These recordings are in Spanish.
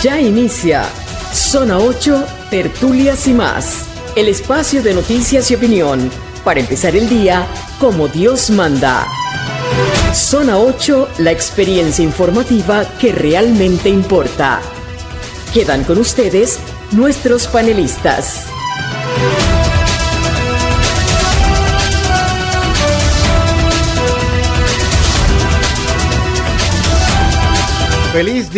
Ya inicia Zona 8, Tertulias y más. El espacio de noticias y opinión para empezar el día como Dios manda. Zona 8, la experiencia informativa que realmente importa. Quedan con ustedes nuestros panelistas. Feliz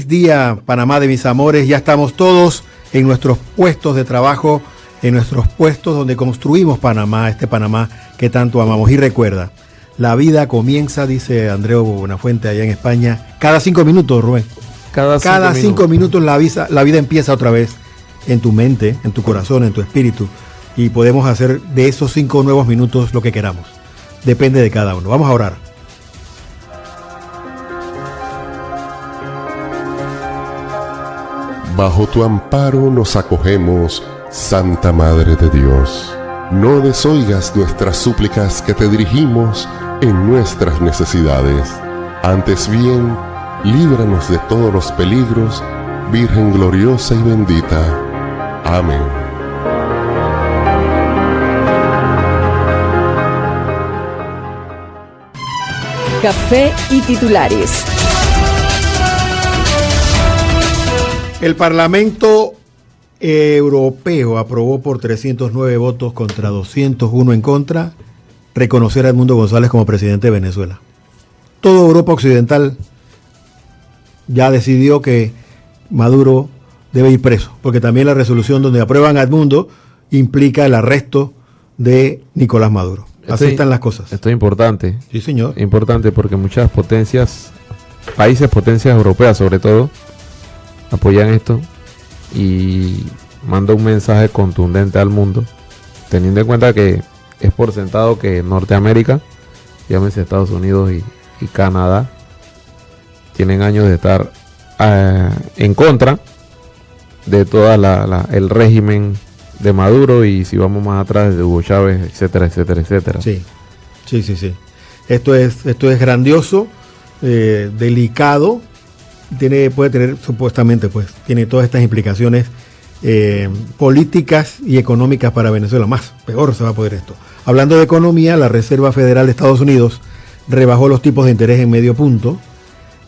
día, Panamá de mis amores. Ya estamos todos en nuestros puestos de trabajo, en nuestros puestos donde construimos Panamá, este Panamá que tanto amamos. Y recuerda, la vida comienza, dice Andreu Buenafuente allá en España, cada 5 minutos, Rubén. Cada 5 minutos la vida empieza otra vez en tu mente, en tu corazón, en tu espíritu. Y podemos hacer de esos 5 nuevos minutos lo que queramos. Depende de cada uno. Vamos a orar. Bajo tu amparo nos acogemos, Santa Madre de Dios. No desoigas nuestras súplicas que te dirigimos en nuestras necesidades. Antes bien, líbranos de todos los peligros, Virgen gloriosa y bendita. Amén. Café y titulares. El Parlamento Europeo aprobó por 309 votos contra 201 en contra reconocer a Edmundo González como presidente de Venezuela. Toda Europa Occidental ya decidió que Maduro debe ir preso, porque también la resolución donde aprueban a Edmundo implica el arresto de Nicolás Maduro. Así están las cosas. Esto es importante. Sí, señor. Importante porque muchas potencias europeas sobre todo, apoyan esto y manda un mensaje contundente al mundo, teniendo en cuenta que es por sentado que Norteamérica, llámese Estados Unidos y Canadá, tienen años de estar en contra de toda el régimen de Maduro, y si vamos más atrás de Hugo Chávez, etcétera, etcétera, etcétera. Sí. Esto es grandioso, delicado. Puede tener supuestamente, tiene todas estas implicaciones políticas y económicas para Venezuela. Peor se va a poder esto. Hablando de economía, la Reserva Federal de Estados Unidos rebajó los tipos de interés en medio punto.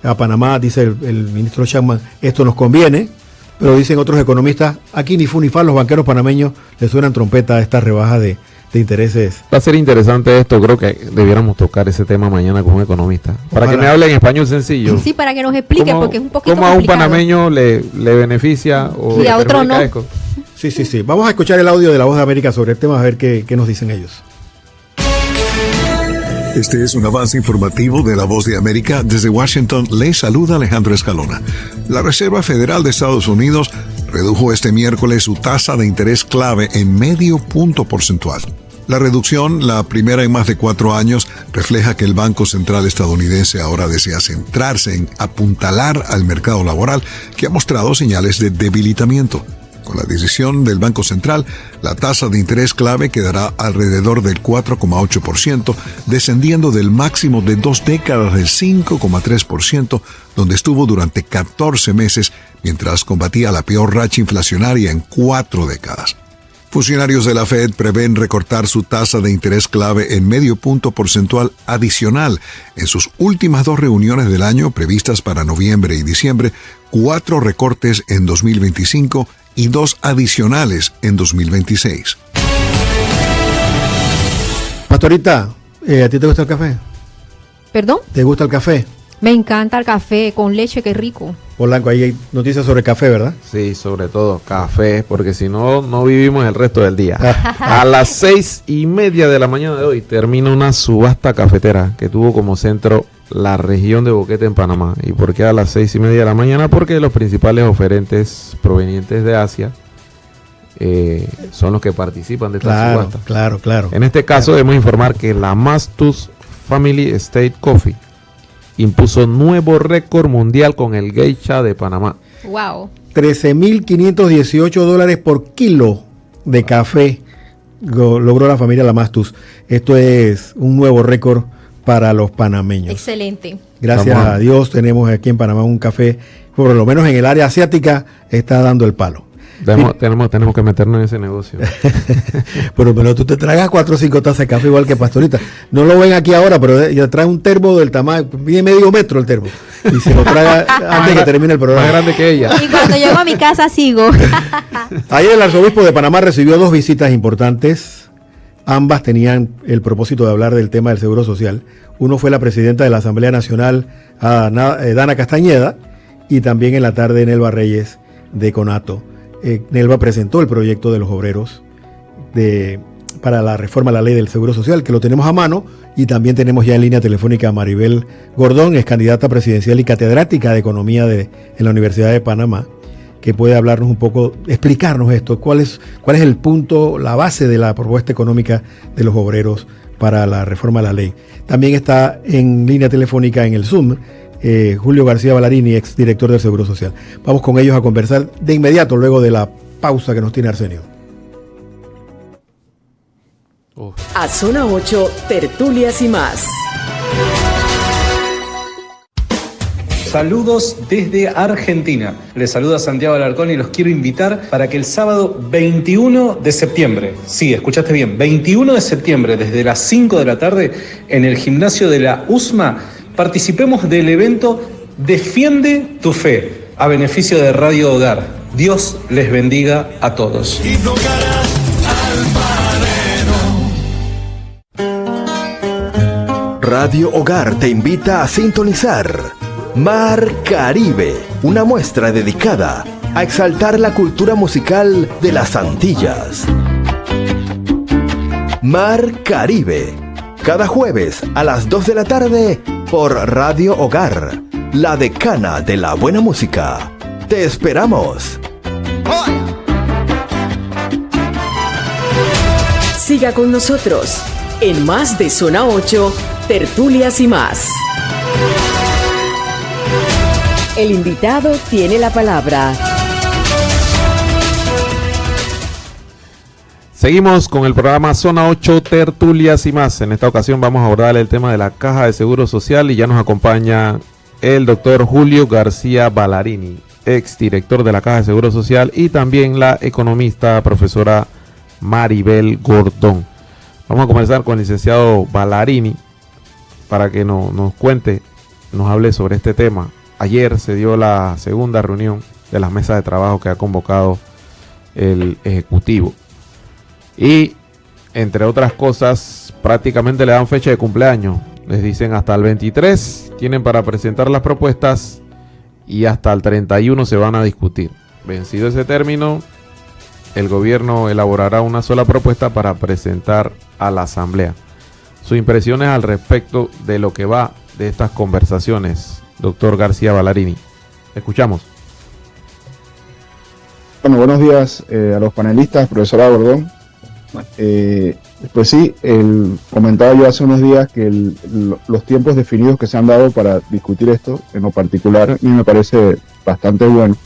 A Panamá, dice el ministro Chapman, esto nos conviene, pero dicen otros economistas, aquí ni fu ni fa, los banqueros panameños les suenan trompeta a esta rebaja de intereses. Va a ser interesante esto, creo que debiéramos tocar ese tema mañana con un economista. Para que me hable en español sencillo. Sí, para que nos explique, porque es un poquito ¿cómo a un complicado. Panameño le beneficia o y a otro no? Esto? Sí. Vamos a escuchar el audio de La Voz de América sobre el tema, a ver qué nos dicen ellos. Este es un avance informativo de La Voz de América. Desde Washington les saluda Alejandro Escalona. La Reserva Federal de Estados Unidos redujo este miércoles su tasa de interés clave en medio punto porcentual. La reducción, la primera en más de 4 años, refleja que el Banco Central estadounidense ahora desea centrarse en apuntalar al mercado laboral, que ha mostrado señales de debilitamiento. Con la decisión del Banco Central, la tasa de interés clave quedará alrededor del 4,8%, descendiendo del máximo de 2 décadas del 5,3%, donde estuvo durante 14 meses, mientras combatía la peor racha inflacionaria en 4 décadas. Funcionarios de la Fed prevén recortar su tasa de interés clave en medio punto porcentual adicional en sus últimas 2 reuniones del año previstas para noviembre y diciembre, 4 recortes en 2025 y 2 adicionales en 2026. Pastorita, ¿a ti te gusta el café? ¿Perdón? ¿Te gusta el café? Me encanta el café con leche, qué rico. Polanco, ahí hay noticias sobre café, ¿verdad? Sí, sobre todo café, porque si no, no vivimos el resto del día. A las 6:30 de la mañana de hoy termina una subasta cafetera que tuvo como centro la región de Boquete en Panamá. ¿Y por qué a las 6:30 de la mañana? Porque los principales oferentes provenientes de Asia son los que participan de esta subasta. Claro. En este caso debemos informar que la Mastus Family Estate Coffee impuso nuevo récord mundial con el Geisha de Panamá. Wow. $13,518 por kilo de café logró la familia Lamastus. Esto es un nuevo récord para los panameños. Excelente. Gracias Vamos a Dios tenemos aquí en Panamá un café, por lo menos en el área asiática, está dando el palo. Tenemos que meternos en ese negocio. Pero tú te tragas 4 o 5 tazas de café igual que Pastorita. No lo ven aquí ahora, pero ella trae un termo del tamaño, mide medio metro el termo. Y se lo traga antes que termine el programa. Más grande que ella. Y cuando llego a mi casa sigo. Ayer el arzobispo de Panamá recibió 2 visitas importantes. Ambas tenían el propósito de hablar del tema del Seguro Social. Uno fue la presidenta de la Asamblea Nacional, Dana Castañeda, y también en la tarde Nelva Reyes de Conato. Nelva presentó el proyecto de los obreros para la reforma a la ley del Seguro Social, que lo tenemos a mano, y también tenemos ya en línea telefónica a Maribel Gordón, es candidata presidencial y catedrática de Economía en la Universidad de Panamá, que puede hablarnos un poco, explicarnos esto, cuál es el punto, la base de la propuesta económica de los obreros para la reforma a la ley. También está en línea telefónica en el Zoom Julio García Ballarini, ex director del Seguro Social. Vamos con ellos a conversar de inmediato, luego de la pausa que nos tiene Arsenio. A Zona 8, tertulias y más. Saludos desde Argentina. Les saluda Santiago Alarcón y los quiero invitar para que el sábado 21 de septiembre, sí, escuchaste bien, 21 de septiembre, desde las 5 de la tarde, en el gimnasio de la USMA, participemos del evento Defiende tu Fe, a beneficio de Radio Hogar. Dios les bendiga a todos. Radio Hogar te invita a sintonizar Mar Caribe, una muestra dedicada a exaltar la cultura musical de las Antillas. Mar Caribe, cada jueves a las 2 de la tarde por Radio Hogar, la decana de la buena música. ¡Te esperamos! Siga con nosotros en más de Zona 8, tertulias y más. El invitado tiene la palabra. Seguimos con el programa Zona 8, tertulias y más. En esta ocasión vamos a abordar el tema de la Caja de Seguro Social y ya nos acompaña el doctor Julio García Ballarini, ex director de la Caja de Seguro Social, y también la economista profesora Maribel Gordón. Vamos a comenzar con el licenciado Ballarini para que nos cuente, nos hable sobre este tema. Ayer se dio la segunda reunión de las mesas de trabajo que ha convocado el Ejecutivo. Y, entre otras cosas, prácticamente le dan fecha de cumpleaños. Les dicen hasta el 23 tienen para presentar las propuestas y hasta el 31 se van a discutir. Vencido ese término, el gobierno elaborará una sola propuesta para presentar a la Asamblea. Sus impresiones al respecto de lo que va de estas conversaciones, doctor García Ballarini. Escuchamos. Bueno, buenos días a los panelistas, profesora Gordón. Pues sí, comentaba yo hace unos días que los tiempos definidos que se han dado para discutir esto, en lo particular, a mí me parece bastante bueno,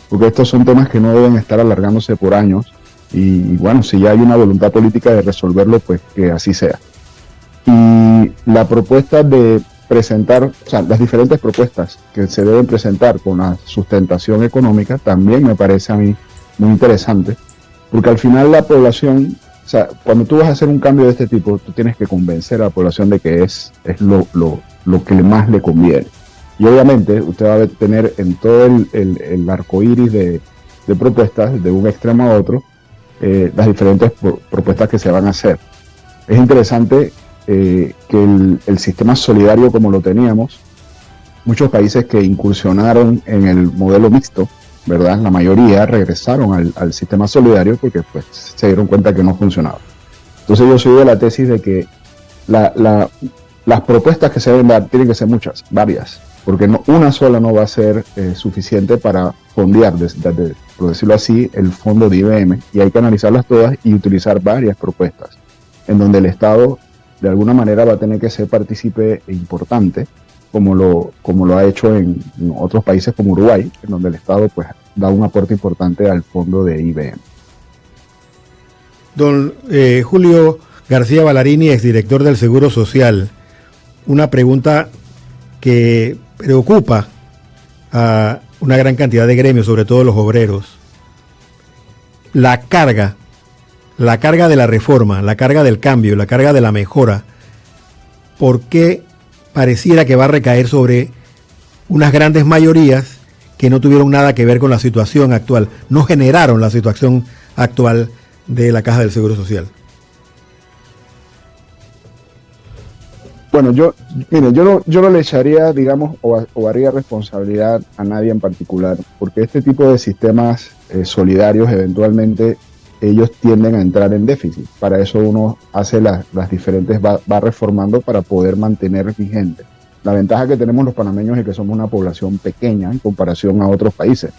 porque estos son temas que no deben estar alargándose por años, y bueno, si ya hay una voluntad política de resolverlo, pues que así sea. Y la propuesta de presentar, o sea, las diferentes propuestas que se deben presentar con la sustentación económica, también me parece a mí muy interesante, porque al final la población, o sea, cuando tú vas a hacer un cambio de este tipo, tú tienes que convencer a la población de que es lo que más le conviene. Y obviamente usted va a tener en todo el arco iris de propuestas, de un extremo a otro, las diferentes propuestas que se van a hacer. Es interesante que el sistema solidario como lo teníamos, muchos países que incursionaron en el modelo mixto, ¿verdad? La mayoría regresaron al sistema solidario porque pues se dieron cuenta que no funcionaba. Entonces yo soy de la tesis de que las propuestas que se deben dar tienen que ser muchas, varias, porque una sola no va a ser suficiente para fondear, por decirlo así, el fondo de IBM, y hay que analizarlas todas y utilizar varias propuestas, en donde el Estado de alguna manera va a tener que ser partícipe importante, como lo ha hecho en otros países como Uruguay, en donde el Estado pues da un aporte importante al fondo de IBM. Don Julio García Ballarini, exdirector del Seguro Social, una pregunta que preocupa a una gran cantidad de gremios, sobre todo los obreros. La carga de la reforma, la carga del cambio, la carga de la mejora, ¿por qué pareciera que va a recaer sobre unas grandes mayorías que no tuvieron nada que ver con la situación actual, no generaron la situación actual de la Caja del Seguro Social? Bueno, yo no le echaría, digamos, o haría responsabilidad a nadie en particular, porque este tipo de sistemas solidarios eventualmente ellos tienden a entrar en déficit. Para eso uno hace las diferentes, va reformando para poder mantener vigente. La ventaja que tenemos los panameños es que somos una población pequeña en comparación a otros países.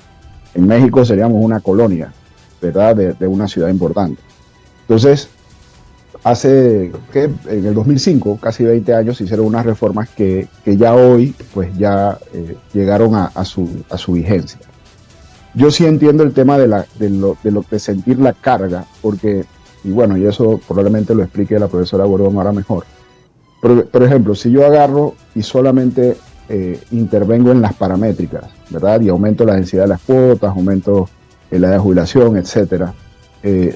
En México seríamos una colonia, ¿verdad?, de una ciudad importante. Entonces, en el 2005, casi 20 años, se hicieron unas reformas que ya hoy pues ya llegaron a su vigencia. Yo sí entiendo el tema de sentir la carga, porque, y bueno, y eso probablemente lo explique la profesora Gordón ahora mejor. Pero, por ejemplo, si yo agarro y solamente intervengo en las paramétricas, ¿verdad?, y aumento la densidad de las cuotas, aumento la edad de jubilación, etcétera,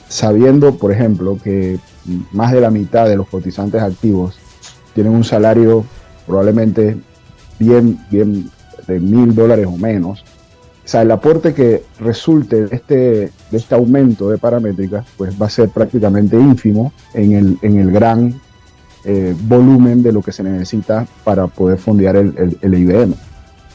sabiendo, por ejemplo, que más de la mitad de los cotizantes activos tienen un salario probablemente bien de $1,000 o menos. O sea, el aporte que resulte de este aumento de paramétricas pues va a ser prácticamente ínfimo en el gran volumen de lo que se necesita para poder fondear el IBM.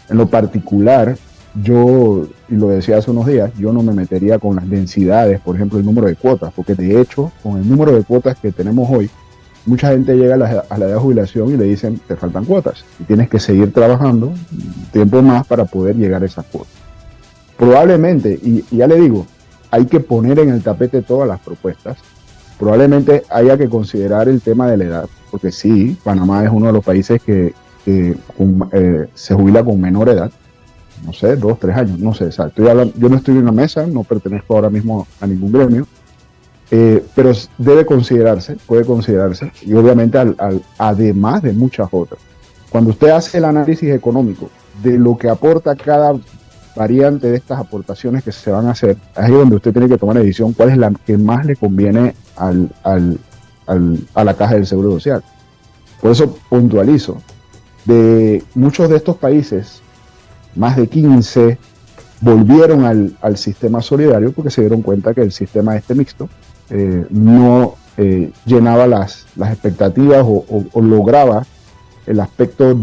En lo particular, yo, y lo decía hace unos días, yo no me metería con las densidades, por ejemplo, el número de cuotas, porque de hecho, con el número de cuotas que tenemos hoy, mucha gente llega a la edad de jubilación y le dicen, te faltan cuotas, y tienes que seguir trabajando un tiempo más para poder llegar a esas cuotas. Probablemente, y ya le digo, hay que poner en el tapete todas las propuestas. Probablemente haya que considerar el tema de la edad, porque sí, Panamá es uno de los países que se jubila con menor edad. No sé, 2, 3 años, no sé, o sea, yo no estoy en una mesa, no pertenezco ahora mismo a ningún gremio, pero puede considerarse, y obviamente además de muchas otras. Cuando usted hace el análisis económico de lo que aporta cada variante de estas aportaciones que se van a hacer, es ahí donde usted tiene que tomar la decisión cuál es la que más le conviene a la Caja del Seguro Social. Por eso puntualizo, de muchos de estos países, más de 15 volvieron al sistema solidario porque se dieron cuenta que el sistema mixto no llenaba las expectativas o lograba el aspecto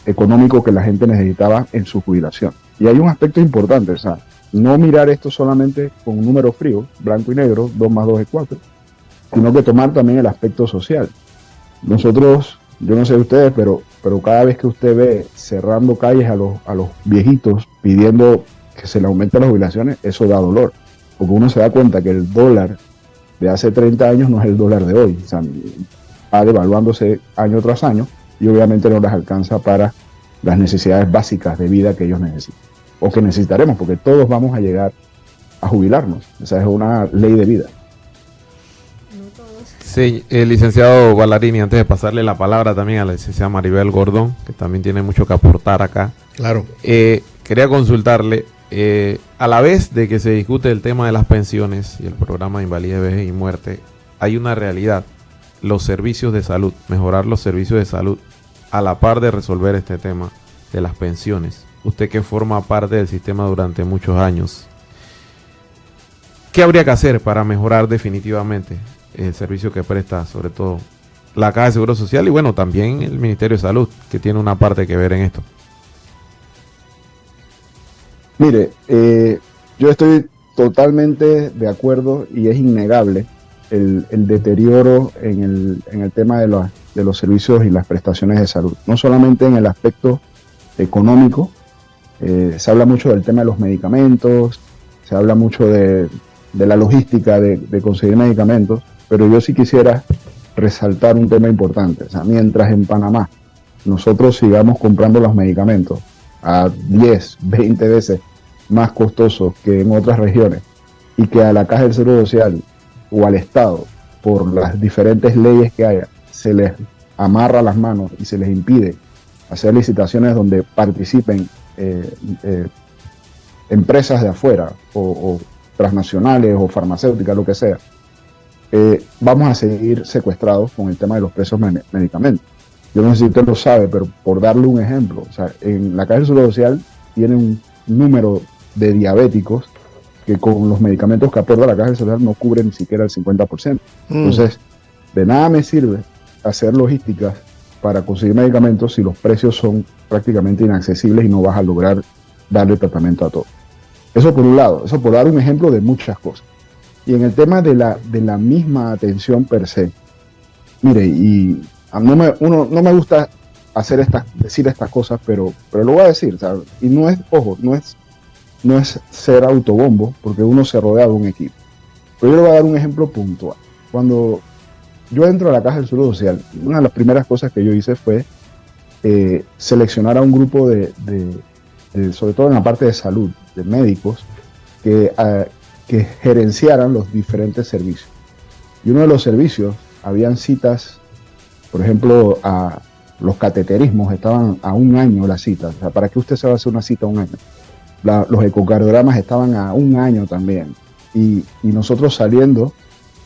económico que la gente necesitaba en su jubilación. Y hay un aspecto importante, o sea, no mirar esto solamente con un número frío, blanco y negro, 2 más 2 es 4, sino que tomar también el aspecto social. Nosotros, yo no sé de ustedes, pero cada vez que usted ve cerrando calles a los viejitos pidiendo que se le aumenten las jubilaciones, eso da dolor, porque uno se da cuenta que el dólar de hace 30 años no es el dólar de hoy, o sea, va devaluándose año tras año y obviamente no les alcanza para las necesidades básicas de vida que ellos necesitan, o que necesitaremos, porque todos vamos a llegar a jubilarnos, esa es una ley de vida. Sí, el licenciado Ballarini, antes de pasarle la palabra también a la licenciada Maribel Gordón, que también tiene mucho que aportar acá. Claro. Quería consultarle, a la vez de que se discute el tema de las pensiones y el programa de invalidez, vejez y muerte, hay una realidad, los servicios de salud, mejorar los servicios de salud a la par de resolver este tema de las pensiones. Usted que forma parte del sistema durante muchos años, ¿qué habría que hacer para mejorar definitivamente el servicio que presta, sobre todo la Caja de Seguro Social y bueno, también el Ministerio de Salud, que tiene una parte que ver en esto? Mire, yo estoy totalmente de acuerdo y es innegable el deterioro en el tema de los servicios y las prestaciones de salud. No solamente en el aspecto económico, se habla mucho del tema de los medicamentos, se habla mucho de la logística de conseguir medicamentos, pero yo sí quisiera resaltar un tema importante. O sea, mientras en Panamá nosotros sigamos comprando los medicamentos a 10, 20 veces más costosos que en otras regiones y que a la Caja del Seguro Social o al Estado, por las diferentes leyes que haya, se les amarra las manos y se les impide hacer licitaciones donde participen empresas de afuera o transnacionales o farmacéuticas, lo que sea, vamos a seguir secuestrados con el tema de los precios de medicamentos. Yo no sé si usted lo sabe, pero por darle un ejemplo, o sea, en la Caja del Seguro Social tiene un número de diabéticos que con los medicamentos que aporta la Caja del Seguro Social no cubre ni siquiera el 50%. Entonces, de nada me sirve hacer logísticas para conseguir medicamentos si los precios son prácticamente inaccesibles y no vas a lograr darle tratamiento a todo. Eso por un lado, eso por dar un ejemplo de muchas cosas. Y en el tema de la misma atención per se, mire, y no me gusta decir estas cosas, pero lo voy a decir, ¿sabes? Y no es, ojo, no es ser autobombo, porque uno se rodea de un equipo. Pero yo le voy a dar un ejemplo puntual. Cuando yo entro a la Caja del Seguro Social, una de las primeras cosas que yo hice fue seleccionar a un grupo de sobre todo en la parte de salud, de médicos, que gerenciaran los diferentes servicios. Y uno de los servicios, habían citas, por ejemplo, a los cateterismos estaban a 1 año las citas. O sea, ¿para qué usted se va a hacer una cita a 1 año? Los ecocardiogramas estaban a 1 año también. Y nosotros saliendo,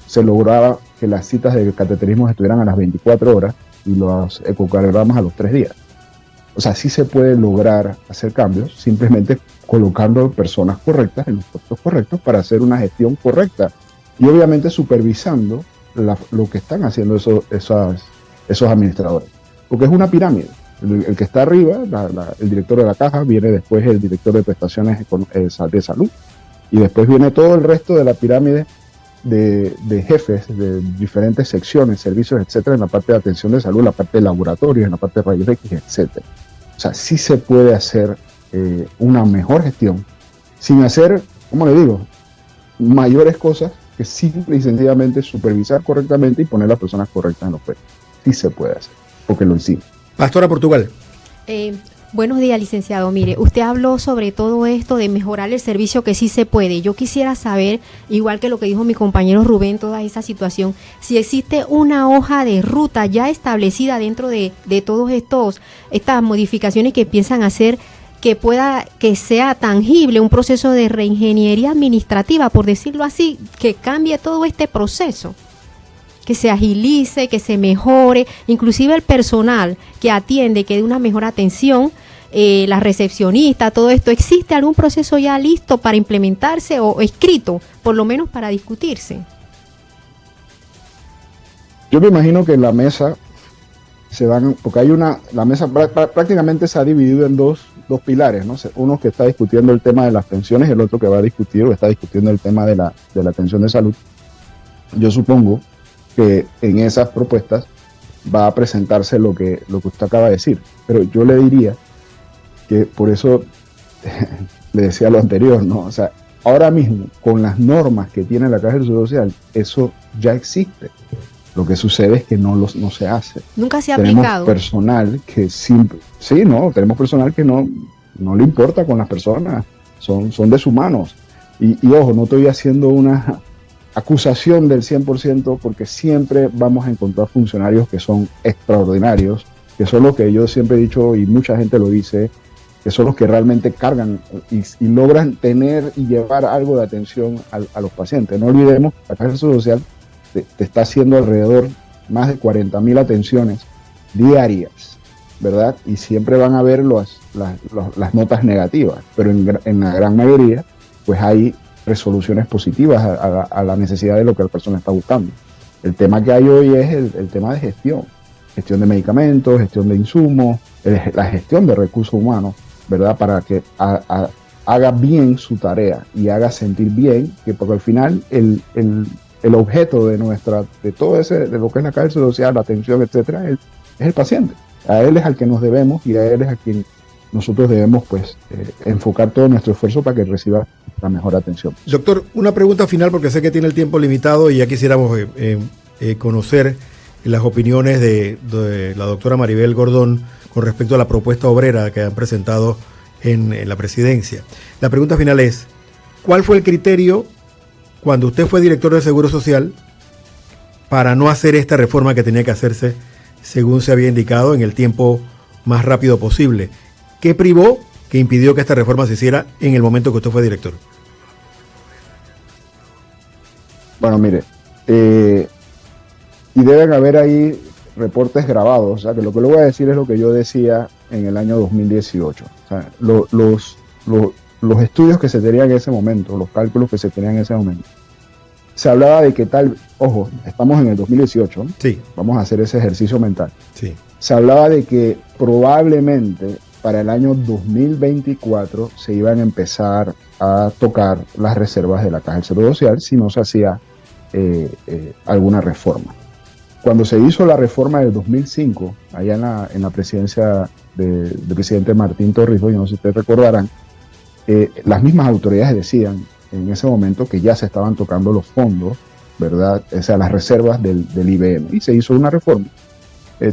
se lograba que las citas de cateterismo estuvieran a las 24 horas y los ecocardiogramas a los 3 días. O sea, sí se puede lograr hacer cambios simplemente colocando personas correctas en los puestos correctos para hacer una gestión correcta y obviamente supervisando lo que están haciendo esos administradores. Porque es una pirámide. El que está arriba, el director de la caja, viene después el director de prestaciones de salud y después viene todo el resto de la pirámide de jefes de diferentes secciones, servicios, etcétera, en la parte de atención de salud, en la parte de laboratorios, en la parte de rayos X, etcétera. O sea, sí se puede hacer una mejor gestión sin hacer, como le digo, mayores cosas que simple y sencillamente supervisar correctamente y poner las personas correctas en los puestos. Sí se puede hacer, porque lo hicimos. Pastora Portugal. Buenos días, licenciado. Mire, usted habló sobre todo esto de mejorar el servicio, que sí se puede. Yo quisiera saber, igual que lo que dijo mi compañero Rubén, toda esa situación, si existe una hoja de ruta ya establecida dentro de todos estas modificaciones que piensan hacer, que sea tangible, un proceso de reingeniería administrativa, por decirlo así, que cambie todo este proceso, que se agilice, que se mejore, inclusive el personal que atiende, que dé una mejor atención, la recepcionista, todo esto. ¿Existe algún proceso ya listo para implementarse o escrito, por lo menos para discutirse? Yo me imagino que en la mesa porque la mesa prácticamente se ha dividido en dos pilares, ¿no? Uno que está discutiendo el tema de las pensiones y el otro que va a discutir o está discutiendo el tema de la atención de salud. Yo supongo que en esas propuestas va a presentarse lo que usted acaba de decir. Pero yo le diría que por eso le decía lo anterior, ¿no? O sea, ahora mismo, con las normas que tiene la Caja del Seguro Social, eso ya existe. Lo que sucede es que no se hace. Nunca se ha tenemos aplicado. Personal que tenemos personal que no le importa con las personas, son deshumanos. Y ojo, no estoy haciendo una acusación del 100% porque siempre vamos a encontrar funcionarios que son extraordinarios, que son los que yo siempre he dicho y mucha gente lo dice, que son los que realmente cargan y logran tener y llevar algo de atención a los pacientes. No olvidemos, la Caja del Seguro Social te está haciendo alrededor más de 40,000 atenciones diarias, ¿verdad? Y siempre van a ver las notas negativas, pero en la gran mayoría pues hay resoluciones positivas a la necesidad de lo que la persona está buscando. El tema que hay hoy es el tema de gestión de medicamentos, gestión de insumos, la gestión de recursos humanos, ¿verdad? Para que haga bien su tarea y haga sentir bien, porque al final el objeto de todo de lo que es la Caja del Seguro Social, la atención, etcétera, es el paciente. A él es al que nos debemos y a él es a quien nosotros debemos pues enfocar todo nuestro esfuerzo para que reciba la mejor atención. Doctor, una pregunta final porque sé que tiene el tiempo limitado y ya quisiéramos conocer las opiniones de la doctora Maribel Gordón con respecto a la propuesta obrera que han presentado en la presidencia. La pregunta final es, ¿cuál fue el criterio cuando usted fue director de Seguro Social para no hacer esta reforma que tenía que hacerse según se había indicado en el tiempo más rápido posible. ¿Qué privó que impidió que esta reforma se hiciera en el momento que usted fue director? Bueno, mire, y deben haber ahí reportes grabados, o sea, que lo que le voy a decir es lo que yo decía en el año 2018. O sea, los estudios que se tenían en ese momento, los cálculos que se tenían en ese momento, se hablaba de que ojo, estamos en el 2018, ¿no? Sí. Vamos a hacer ese ejercicio mental. Sí. Se hablaba de que probablemente para el año 2024 se iban a empezar a tocar las reservas de la Caja del Seguro Social si no se hacía alguna reforma. Cuando se hizo la reforma del 2005, allá en la presidencia del presidente Martín Torrijos, yo no sé si ustedes recordarán, las mismas autoridades decían en ese momento que ya se estaban tocando los fondos, ¿verdad? O sea, las reservas del IBM, y se hizo una reforma.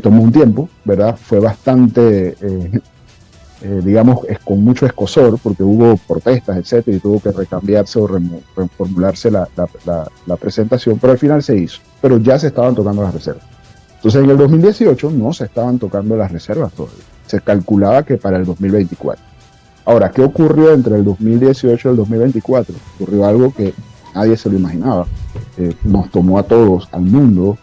Tomó un tiempo, ¿verdad? Fue bastante, digamos, con mucho escosor, porque hubo protestas, etcétera, y tuvo que recambiarse o reformularse la presentación, pero al final se hizo. Pero ya se estaban tocando las reservas. Entonces, en el 2018 no se estaban tocando las reservas todavía. Se calculaba que para el 2024. Ahora, ¿qué ocurrió entre el 2018 y el 2024? Ocurrió algo que nadie se lo imaginaba. Nos tomó a todos, al mundo,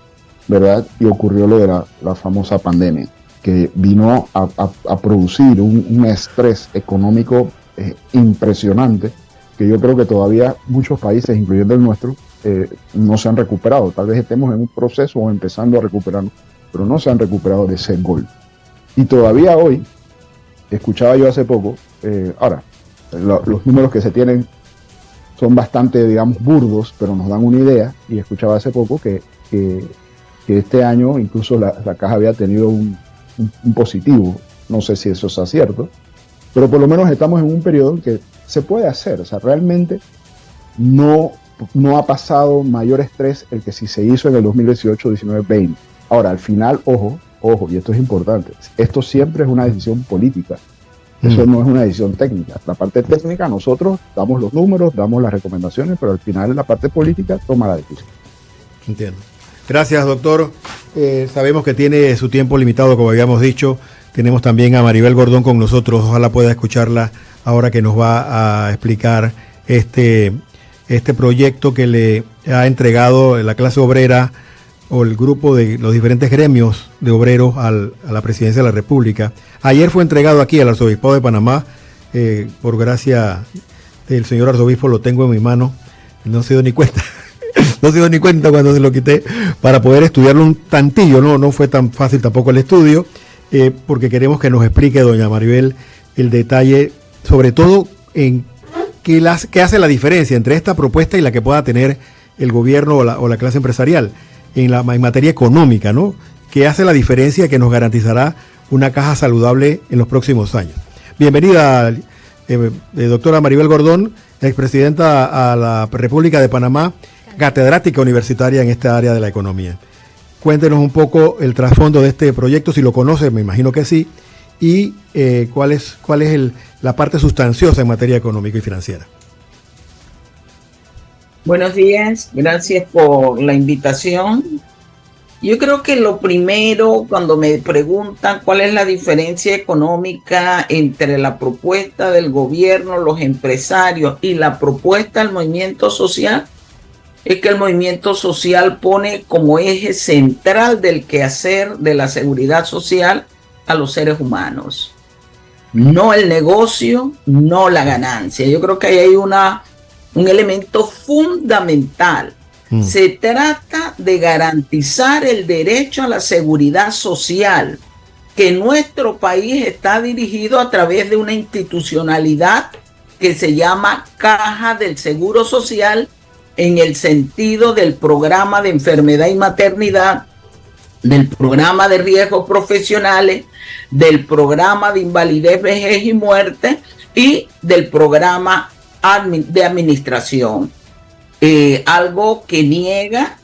¿verdad? Y ocurrió lo de la famosa pandemia, que vino a producir un estrés económico impresionante, que yo creo que todavía muchos países, incluyendo el nuestro, no se han recuperado. Tal vez estemos en un proceso o empezando a recuperarnos, pero no se han recuperado de ese golpe. Y todavía hoy, escuchaba yo hace poco, ahora, los números que se tienen son bastante, digamos, burdos, pero nos dan una idea, y escuchaba hace poco que este año incluso la Caja había tenido un positivo. No sé si eso es cierto, pero por lo menos estamos en un periodo en que se puede hacer. O sea, realmente no ha pasado mayor estrés el que si se hizo en el 2018, 19, 20. Ahora, al final, ojo, y esto es importante, esto siempre es una decisión política. Eso no es una decisión técnica. La parte técnica, nosotros damos los números, damos las recomendaciones, pero al final la parte política toma la decisión. Entiendo. Gracias, doctor. Sabemos que tiene su tiempo limitado, como habíamos dicho. Tenemos también a Maribel Gordón con nosotros. Ojalá pueda escucharla ahora que nos va a explicar este proyecto que le ha entregado la clase obrera o el grupo de los diferentes gremios de obreros a la presidencia de la República. Ayer fue entregado aquí al arzobispado de Panamá, por gracia del señor arzobispo, lo tengo en mi mano, no se dio ni cuenta. No se dio ni cuenta cuando se lo quité, para poder estudiarlo un tantillo. No fue tan fácil tampoco el estudio, porque queremos que nos explique doña Maribel el detalle, sobre todo en qué hace la diferencia entre esta propuesta y la que pueda tener el gobierno o la clase empresarial en materia económica, ¿no? ¿Qué hace la diferencia que nos garantizará una caja saludable en los próximos años? Bienvenida, doctora Maribel Gordón, expresidenta a la República de Panamá, catedrática universitaria en esta área de la economía. Cuéntenos un poco el trasfondo de este proyecto, si lo conoce, me imagino que sí, y cuál es la parte sustanciosa en materia económica y financiera. Buenos días, gracias por la invitación. Yo creo que lo primero, cuando me preguntan cuál es la diferencia económica entre la propuesta del gobierno, los empresarios y la propuesta del movimiento social, es que el movimiento social pone como eje central del quehacer de la seguridad social a los seres humanos. No el negocio, no la ganancia. Yo creo que ahí hay un elemento fundamental. Se trata de garantizar el derecho a la seguridad social, que en nuestro país está dirigido a través de una institucionalidad que se llama Caja del Seguro Social, en el sentido del programa de enfermedad y maternidad, del programa de riesgos profesionales, del programa de invalidez, vejez y muerte y del programa de administración. Algo que niega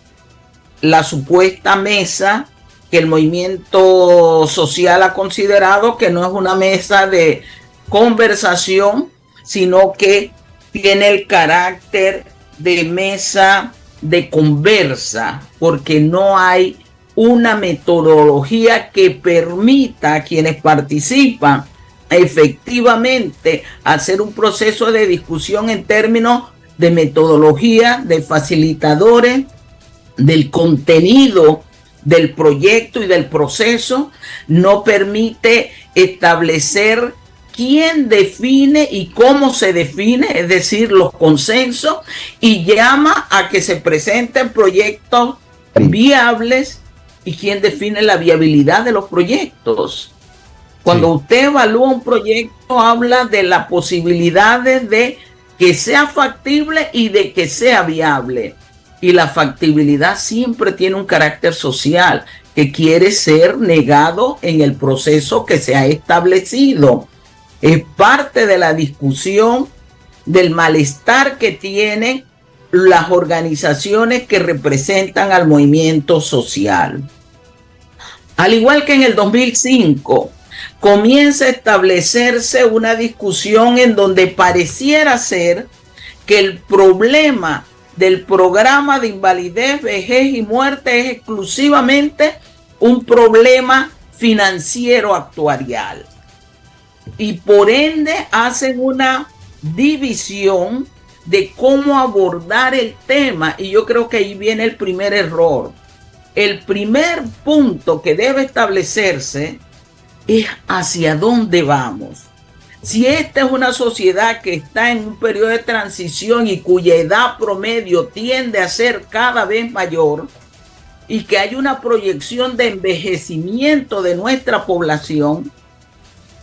la supuesta mesa que el movimiento social ha considerado que no es una mesa de conversación, sino que tiene el carácter de mesa de conversa, porque no hay una metodología que permita a quienes participan efectivamente hacer un proceso de discusión en términos de metodología, de facilitadores, del contenido del proyecto y del proceso, no permite establecer quién define y cómo se define, es decir, los consensos, y llama a que se presenten proyectos viables y quién define la viabilidad de los proyectos. Cuando usted evalúa un proyecto, habla de las posibilidades de que sea factible y de que sea viable. Y la factibilidad siempre tiene un carácter social que quiere ser negado en el proceso que se ha establecido. Es parte de la discusión del malestar que tienen las organizaciones que representan al movimiento social. Al igual que en el 2005, comienza a establecerse una discusión en donde pareciera ser que el problema del programa de invalidez, vejez y muerte es exclusivamente un problema financiero actuarial. Y por ende hacen una división de cómo abordar el tema. Y yo creo que ahí viene el primer error. El primer punto que debe establecerse es hacia dónde vamos. Si esta es una sociedad que está en un periodo de transición y cuya edad promedio tiende a ser cada vez mayor y que hay una proyección de envejecimiento de nuestra población,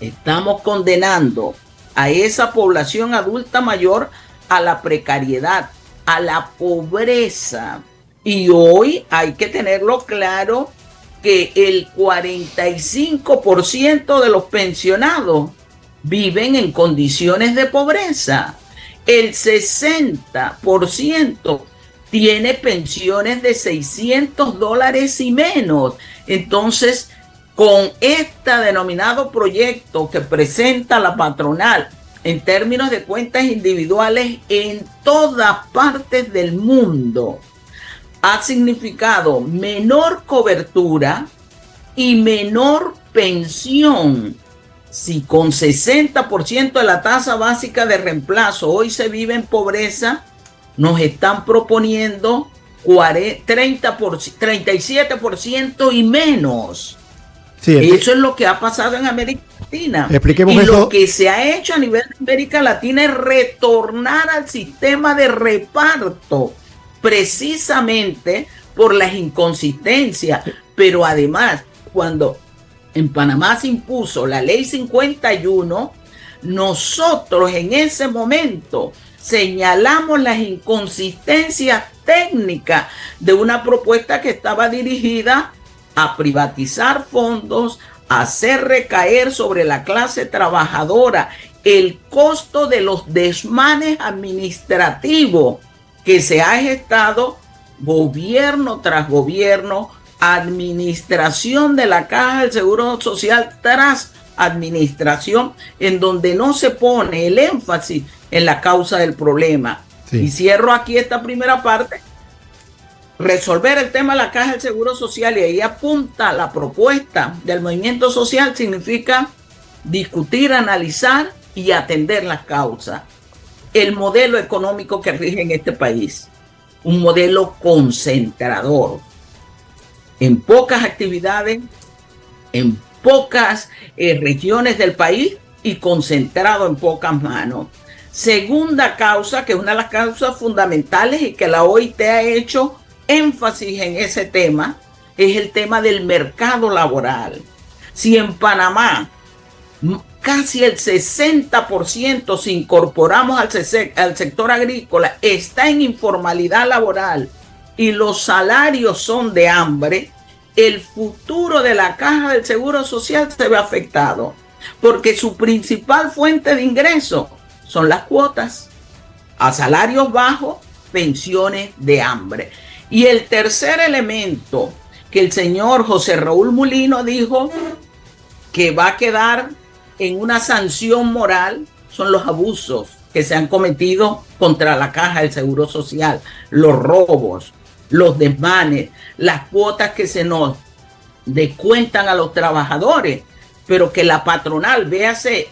estamos condenando a esa población adulta mayor a la precariedad, a la pobreza. Y hoy hay que tenerlo claro que el 45% de los pensionados viven en condiciones de pobreza. El 60% tiene pensiones de $600 y menos. Entonces, con este denominado proyecto que presenta la patronal en términos de cuentas individuales en todas partes del mundo, ha significado menor cobertura y menor pensión. Si con 60% de la tasa básica de reemplazo hoy se vive en pobreza, nos están proponiendo 37% y menos. Sí, eso es lo que ha pasado en América Latina. Expliquemos y eso. Lo que se ha hecho a nivel de América Latina es retornar al sistema de reparto, precisamente por las inconsistencias. Pero además, cuando en Panamá se impuso la ley 51, nosotros en ese momento señalamos las inconsistencias técnicas de una propuesta que estaba dirigida a privatizar fondos, a hacer recaer sobre la clase trabajadora el costo de los desmanes administrativos que se ha gestado gobierno tras gobierno, administración de la Caja del Seguro Social tras administración, en donde no se pone el énfasis en la causa del problema. Sí. Y cierro aquí esta primera parte. Resolver el tema de la Caja del Seguro Social, y ahí apunta la propuesta del movimiento social, significa discutir, analizar y atender las causas. El modelo económico que rige en este país, un modelo concentrador, en pocas actividades, en pocas regiones del país y concentrado en pocas manos. Segunda causa, que es una de las causas fundamentales y que la OIT ha hecho énfasis en ese tema, es el tema del mercado laboral. Si en Panamá casi el 60%, si incorporamos al sector agrícola, está en informalidad laboral y los salarios son de hambre, el futuro de la Caja del Seguro Social se ve afectado, porque su principal fuente de ingreso son las cuotas a salarios bajos, pensiones de hambre. Y el tercer elemento que el señor José Raúl Mulino dijo que va a quedar en una sanción moral son los abusos que se han cometido contra la Caja del Seguro Social, los robos, los desmanes, las cuotas que se nos descuentan a los trabajadores, pero que la patronal, véase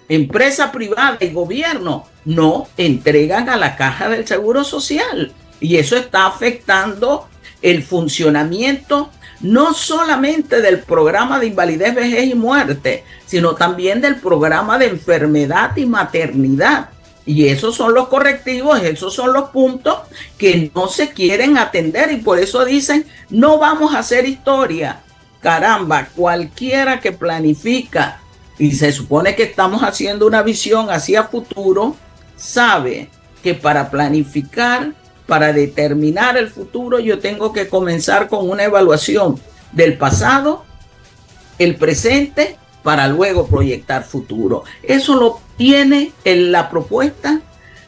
empresa privada y gobierno, no entregan a la caja del Seguro Social. Y eso está afectando el funcionamiento no solamente del programa de invalidez, vejez y muerte, sino también del programa de enfermedad y maternidad. Y esos son los correctivos, esos son los puntos que no se quieren atender, y por eso dicen, no vamos a hacer historia. Caramba, cualquiera que planifica, y se supone que estamos haciendo una visión hacia futuro, sabe que para planificar, para determinar el futuro, yo tengo que comenzar con una evaluación del pasado, el presente, para luego proyectar futuro. Eso lo tiene en la propuesta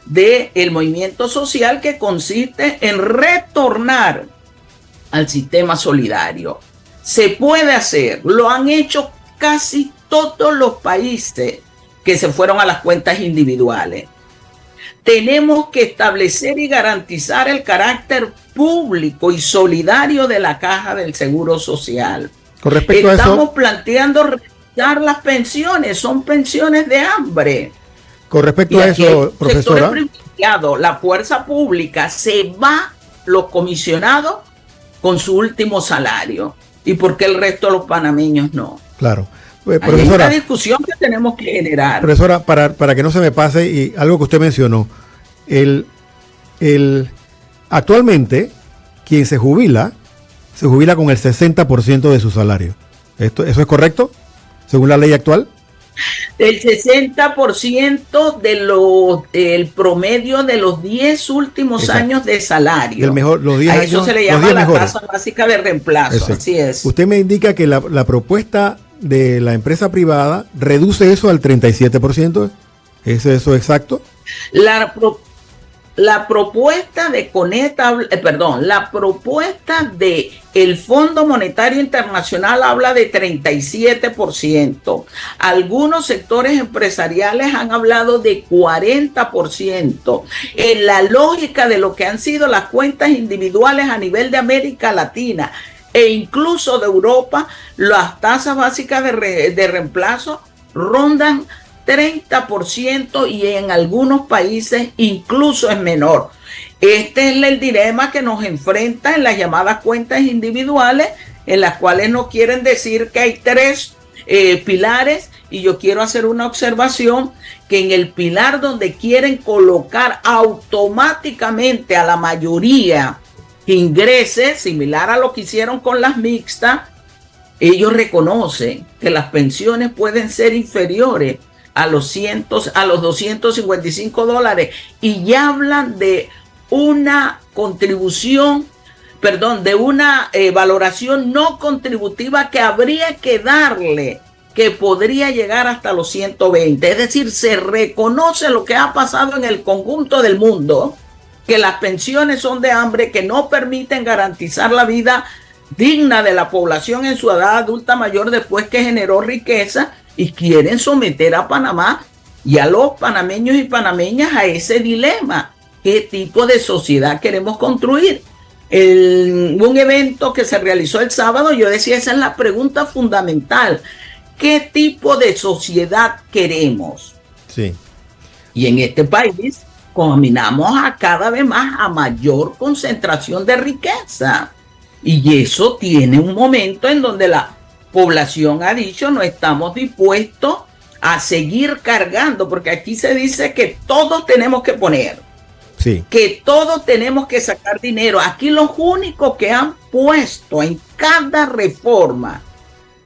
del movimiento social, que consiste en retornar al sistema solidario. Se puede hacer, lo han hecho casi todos los países que se fueron a las cuentas individuales. Tenemos que establecer y garantizar el carácter público y solidario de la caja del Seguro Social. Con respecto a eso, estamos planteando revisar las pensiones, son pensiones de hambre. Con respecto a eso, profesora, la fuerza pública se va los comisionados con su último salario. ¿Y por qué el resto de los panameños no? Claro. Profesora, hay una discusión que tenemos que generar. Profesora, para que no se me pase, y algo que usted mencionó, actualmente quien se jubila con el 60% de su salario. ¿Eso es correcto? Según la ley actual. El 60% del promedio de los 10 últimos años de salario. Los 10 a eso años, se le llama la tasa básica de reemplazo. Exacto. Así es. Usted me indica que la propuesta de la empresa privada reduce eso al 37%. ¿Es eso exacto? La propuesta de la propuesta de el Fondo Monetario Internacional habla de 37%. Algunos sectores empresariales han hablado de 40%. En la lógica de lo que han sido las cuentas individuales a nivel de América Latina e incluso de Europa, las tasas básicas de reemplazo rondan 30% y en algunos países incluso es menor. Este es el dilema que nos enfrenta en las llamadas cuentas individuales, en las cuales nos quieren decir que hay 3 pilares, y yo quiero hacer una observación, que en el pilar donde quieren colocar automáticamente a la mayoría que ingrese, similar a lo que hicieron con las mixtas, ellos reconocen que las pensiones pueden ser inferiores a los $255 y ya hablan de una contribución, de una valoración no contributiva que habría que darle, que podría llegar hasta los 120. Es decir, se reconoce lo que ha pasado en el conjunto del mundo, que las pensiones son de hambre, que no permiten garantizar la vida digna de la población en su edad adulta mayor después que generó riqueza, y quieren someter a Panamá y a los panameños y panameñas a ese dilema. ¿Qué tipo de sociedad queremos construir? En un evento que se realizó el sábado, yo decía, esa es la pregunta fundamental. ¿Qué tipo de sociedad queremos? Sí. Y en este país caminamos a cada vez más a mayor concentración de riqueza. Y eso tiene un momento en donde la población ha dicho, no estamos dispuestos a seguir cargando, porque aquí se dice que todos tenemos que poner, que todos tenemos que sacar dinero. Aquí los únicos que han puesto en cada reforma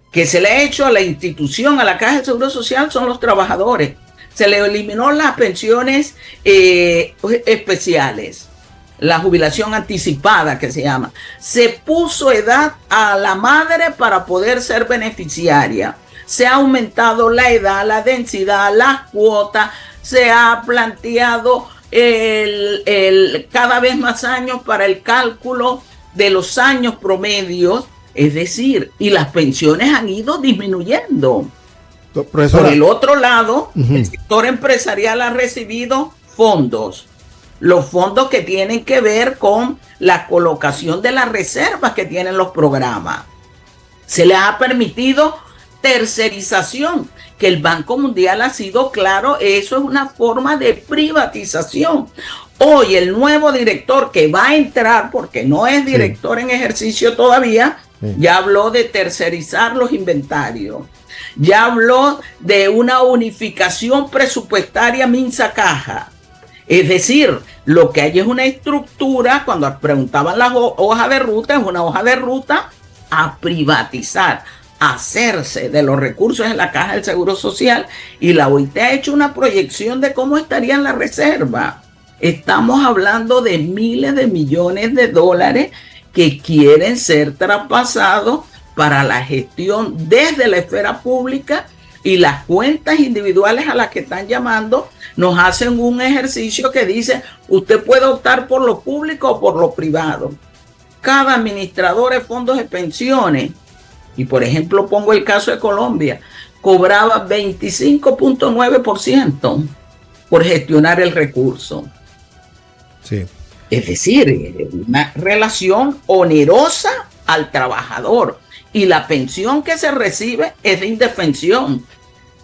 que se le ha hecho a la institución, a la Caja del Seguro Social, son los trabajadores. Se le eliminó las pensiones especiales, la jubilación anticipada que se llama. Se puso edad a la madre para poder ser beneficiaria. Se ha aumentado la edad, la densidad, las cuotas. Se ha planteado cada vez más años para el cálculo de los años promedios. Es decir, y las pensiones han ido disminuyendo. Profesora. Por el otro lado, el sector empresarial ha recibido fondos. Los fondos que tienen que ver con la colocación de las reservas que tienen los programas. Se les ha permitido tercerización, que el Banco Mundial ha sido claro, eso es una forma de privatización. Hoy el nuevo director que va a entrar, porque no es director en ejercicio todavía, ya habló de tercerizar los inventarios, ya habló de una unificación presupuestaria Minsa-Caja. Es decir, lo que hay es una estructura, cuando preguntaban las hojas de ruta, es una hoja de ruta a privatizar, hacerse de los recursos en la Caja del Seguro Social, y la OIT ha hecho una proyección de cómo estarían las reservas. Estamos hablando de miles de millones de dólares que quieren ser traspasados para la gestión desde la esfera pública, y las cuentas individuales a las que están llamando nos hacen un ejercicio que dice, usted puede optar por lo público o por lo privado. Cada administrador de fondos de pensiones, y por ejemplo pongo el caso de Colombia, cobraba 25.9% por gestionar el recurso. Sí. Es decir, una relación onerosa al trabajador, y la pensión que se recibe es de indefensión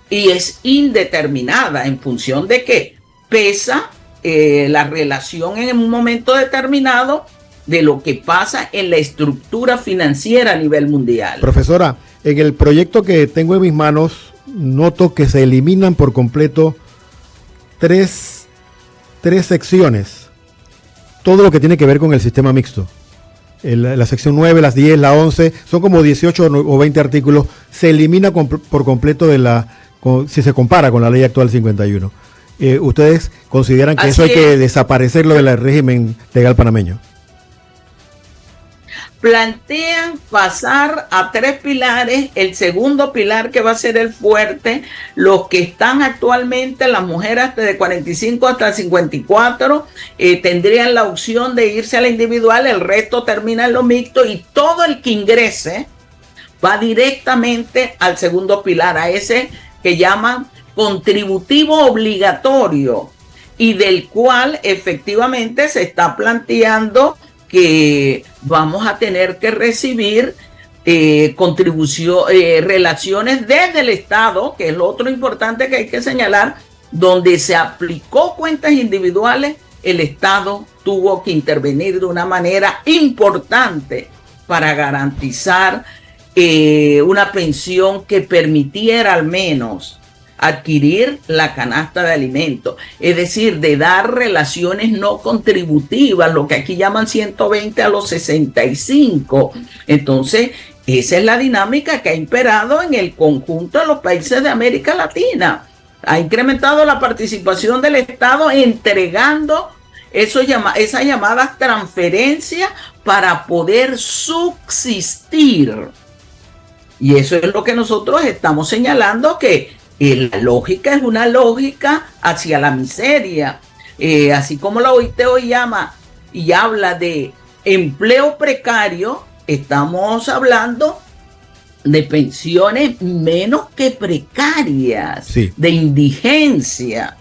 y es indeterminada en función de que pesa la relación en un momento determinado de lo que pasa en la estructura financiera a nivel mundial. Profesora, en el proyecto que tengo en mis manos, noto que se eliminan por completo tres secciones. Todo lo que tiene que ver con el sistema mixto. La sección 9, las 10, la 11, son como 18 o 20 artículos. Se elimina por completo si se compara con la ley actual 51. ¿Ustedes consideran que Así eso hay que es. desaparecerlo del régimen legal panameño? Plantean pasar a 3 pilares, el segundo pilar que va a ser el fuerte, los que están actualmente, las mujeres de 45 hasta 54, tendrían la opción de irse a la individual, el resto termina en lo mixto, y todo el que ingrese va directamente al segundo pilar, a ese que llaman contributivo obligatorio, y del cual efectivamente se está planteando que vamos a tener que recibir relaciones desde el Estado, que es lo otro importante que hay que señalar, donde se aplicó cuentas individuales, el Estado tuvo que intervenir de una manera importante para garantizar una pensión que permitiera al menos adquirir la canasta de alimentos, es decir, de dar relaciones no contributivas, lo que aquí llaman 120 a los 65. Entonces, esa es la dinámica que ha imperado en el conjunto de los países de América Latina. Ha incrementado la participación del Estado entregando esas llamadas transferencias para poder subsistir. Y eso es lo que nosotros estamos señalando, que la lógica es una lógica hacia la miseria. Así como la OIT hoy llama y habla de empleo precario, estamos hablando de pensiones menos que precarias, Sí. de indigencia.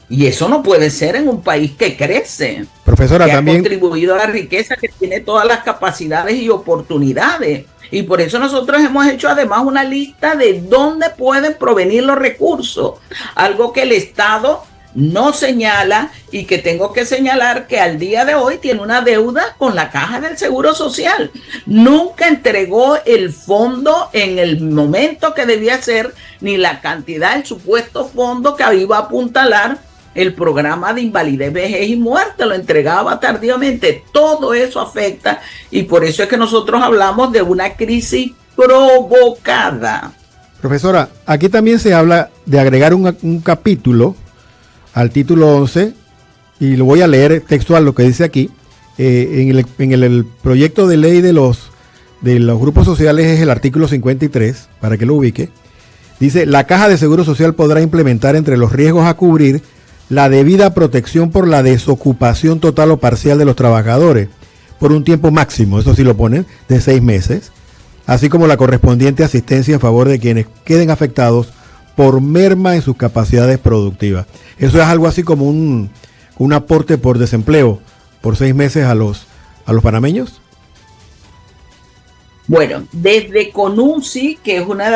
Y eso no puede ser en un país que crece, Profesora, que también ha contribuido a la riqueza, que tiene todas las capacidades y oportunidades. Y por eso nosotros hemos hecho además una lista de dónde pueden provenir los recursos, algo que el Estado no señala, y que tengo que señalar que al día de hoy tiene una deuda con la Caja del Seguro Social. Nunca entregó el fondo en el momento que debía ser, ni la cantidad, el supuesto fondo que iba a apuntalar el programa de invalidez, vejez y muerte, lo entregaba tardíamente. Todo eso afecta, y por eso es que nosotros hablamos de una crisis provocada. Profesora, aquí también se habla de agregar un capítulo al título 11, y lo voy a leer textual lo que dice aquí. En el proyecto de ley de los grupos sociales es el artículo 53, para que lo ubique. Dice, la Caja de Seguro Social podrá implementar entre los riesgos a cubrir la debida protección por la desocupación total o parcial de los trabajadores por un tiempo máximo, eso sí lo ponen, de 6 meses, así como la correspondiente asistencia en favor de quienes queden afectados por merma en sus capacidades productivas. Eso es algo así como un aporte por desempleo por 6 meses a los panameños. Bueno, desde CONUNCI, que es una de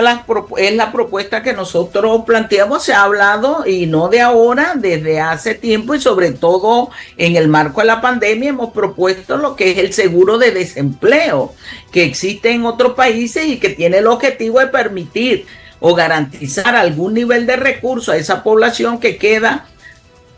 es la propuesta que nosotros planteamos, se ha hablado, y no de ahora, desde hace tiempo, y sobre todo en el marco de la pandemia hemos propuesto lo que es el seguro de desempleo, que existe en otros países y que tiene el objetivo de permitir o garantizar algún nivel de recursos a esa población que queda,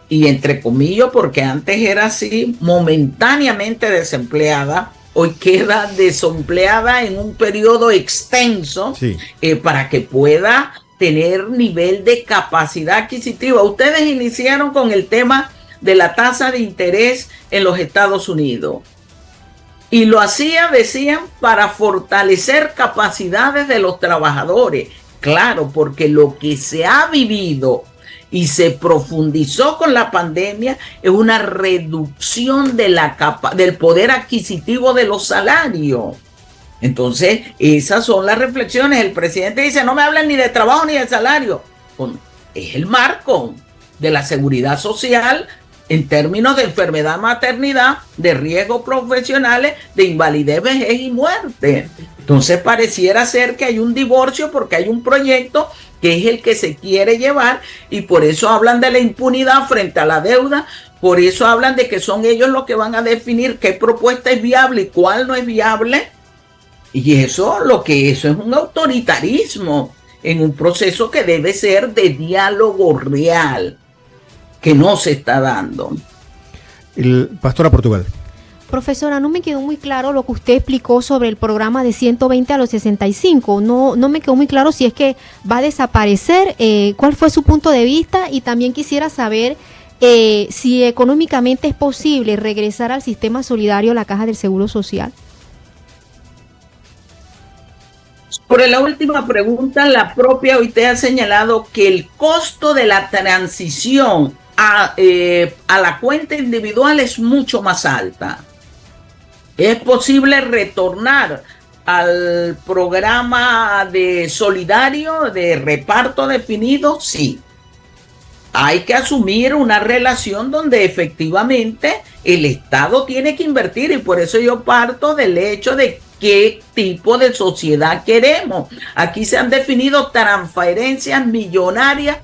y entre comillas, porque antes era así, momentáneamente desempleada, hoy queda desempleada en un periodo extenso, sí, para que pueda tener nivel de capacidad adquisitiva. Ustedes iniciaron con el tema de la tasa de interés en los Estados Unidos. Y lo decían, para fortalecer capacidades de los trabajadores. Claro, porque lo que se ha vivido y se profundizó con la pandemia es una reducción de del poder adquisitivo de los salarios. Entonces, esas son las reflexiones. El presidente dice, no me hablan ni de trabajo ni de salario. Es el marco de la seguridad social en términos de enfermedad, maternidad, de riesgos profesionales, de invalidez, vejez y muerte. Entonces, pareciera ser que hay un divorcio porque hay un proyecto que es el que se quiere llevar, y por eso hablan de la impunidad frente a la deuda, por eso hablan de que son ellos los que van a definir qué propuesta es viable y cuál no es viable, y eso es un autoritarismo en un proceso que debe ser de diálogo real, que no se está dando. Pastora Portugal. Profesora, no me quedó muy claro lo que usted explicó sobre el programa de 120 a los 65. No me quedó muy claro si es que va a desaparecer, cuál fue su punto de vista, y también quisiera saber si económicamente es posible regresar al sistema solidario, la Caja del Seguro Social. Sobre la última pregunta, la propia OIT ha señalado que el costo de la transición a la cuenta individual es mucho más alta. ¿Es posible retornar al programa de solidario, de reparto definido? Sí. Hay que asumir una relación donde efectivamente el Estado tiene que invertir, y por eso yo parto del hecho de qué tipo de sociedad queremos. Aquí se han definido transferencias millonarias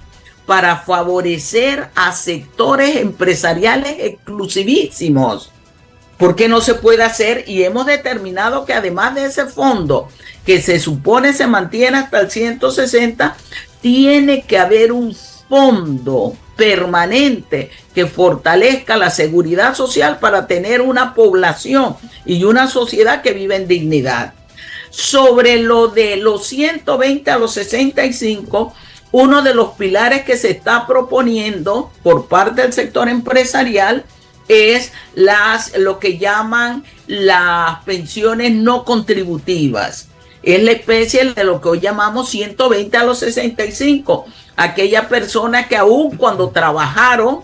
para favorecer a sectores empresariales exclusivísimos. ¿Por qué no se puede hacer? Y hemos determinado que además de ese fondo, que se supone se mantiene hasta el 160, tiene que haber un fondo permanente que fortalezca la seguridad social para tener una población y una sociedad que vive en dignidad. Sobre lo de los 120 a los 65, uno de los pilares que se está proponiendo por parte del sector empresarial es lo que llaman las pensiones no contributivas. Es la especie de lo que hoy llamamos 120 a los 65. Aquellas personas que aún cuando trabajaron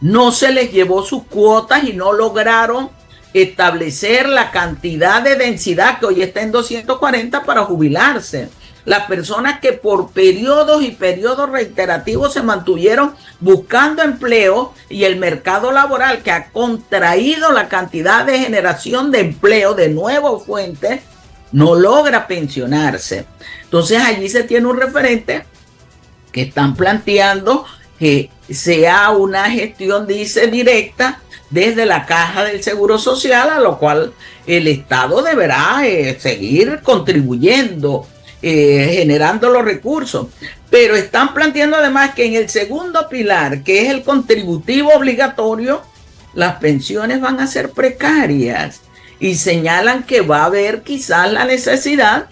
no se les llevó sus cuotas y no lograron establecer la cantidad de densidad que hoy está en 240 para jubilarse. Las personas que por periodos y periodos reiterativos se mantuvieron buscando empleo, y el mercado laboral, que ha contraído la cantidad de generación de empleo de nuevas fuentes, no logra pensionarse. Entonces allí se tiene un referente que están planteando que sea una gestión, dice, directa desde la Caja del Seguro Social, a lo cual el Estado deberá seguir contribuyendo, generando los recursos. Pero están planteando además que en el segundo pilar, que es el contributivo obligatorio, las pensiones van a ser precarias, y señalan que va a haber quizás la necesidad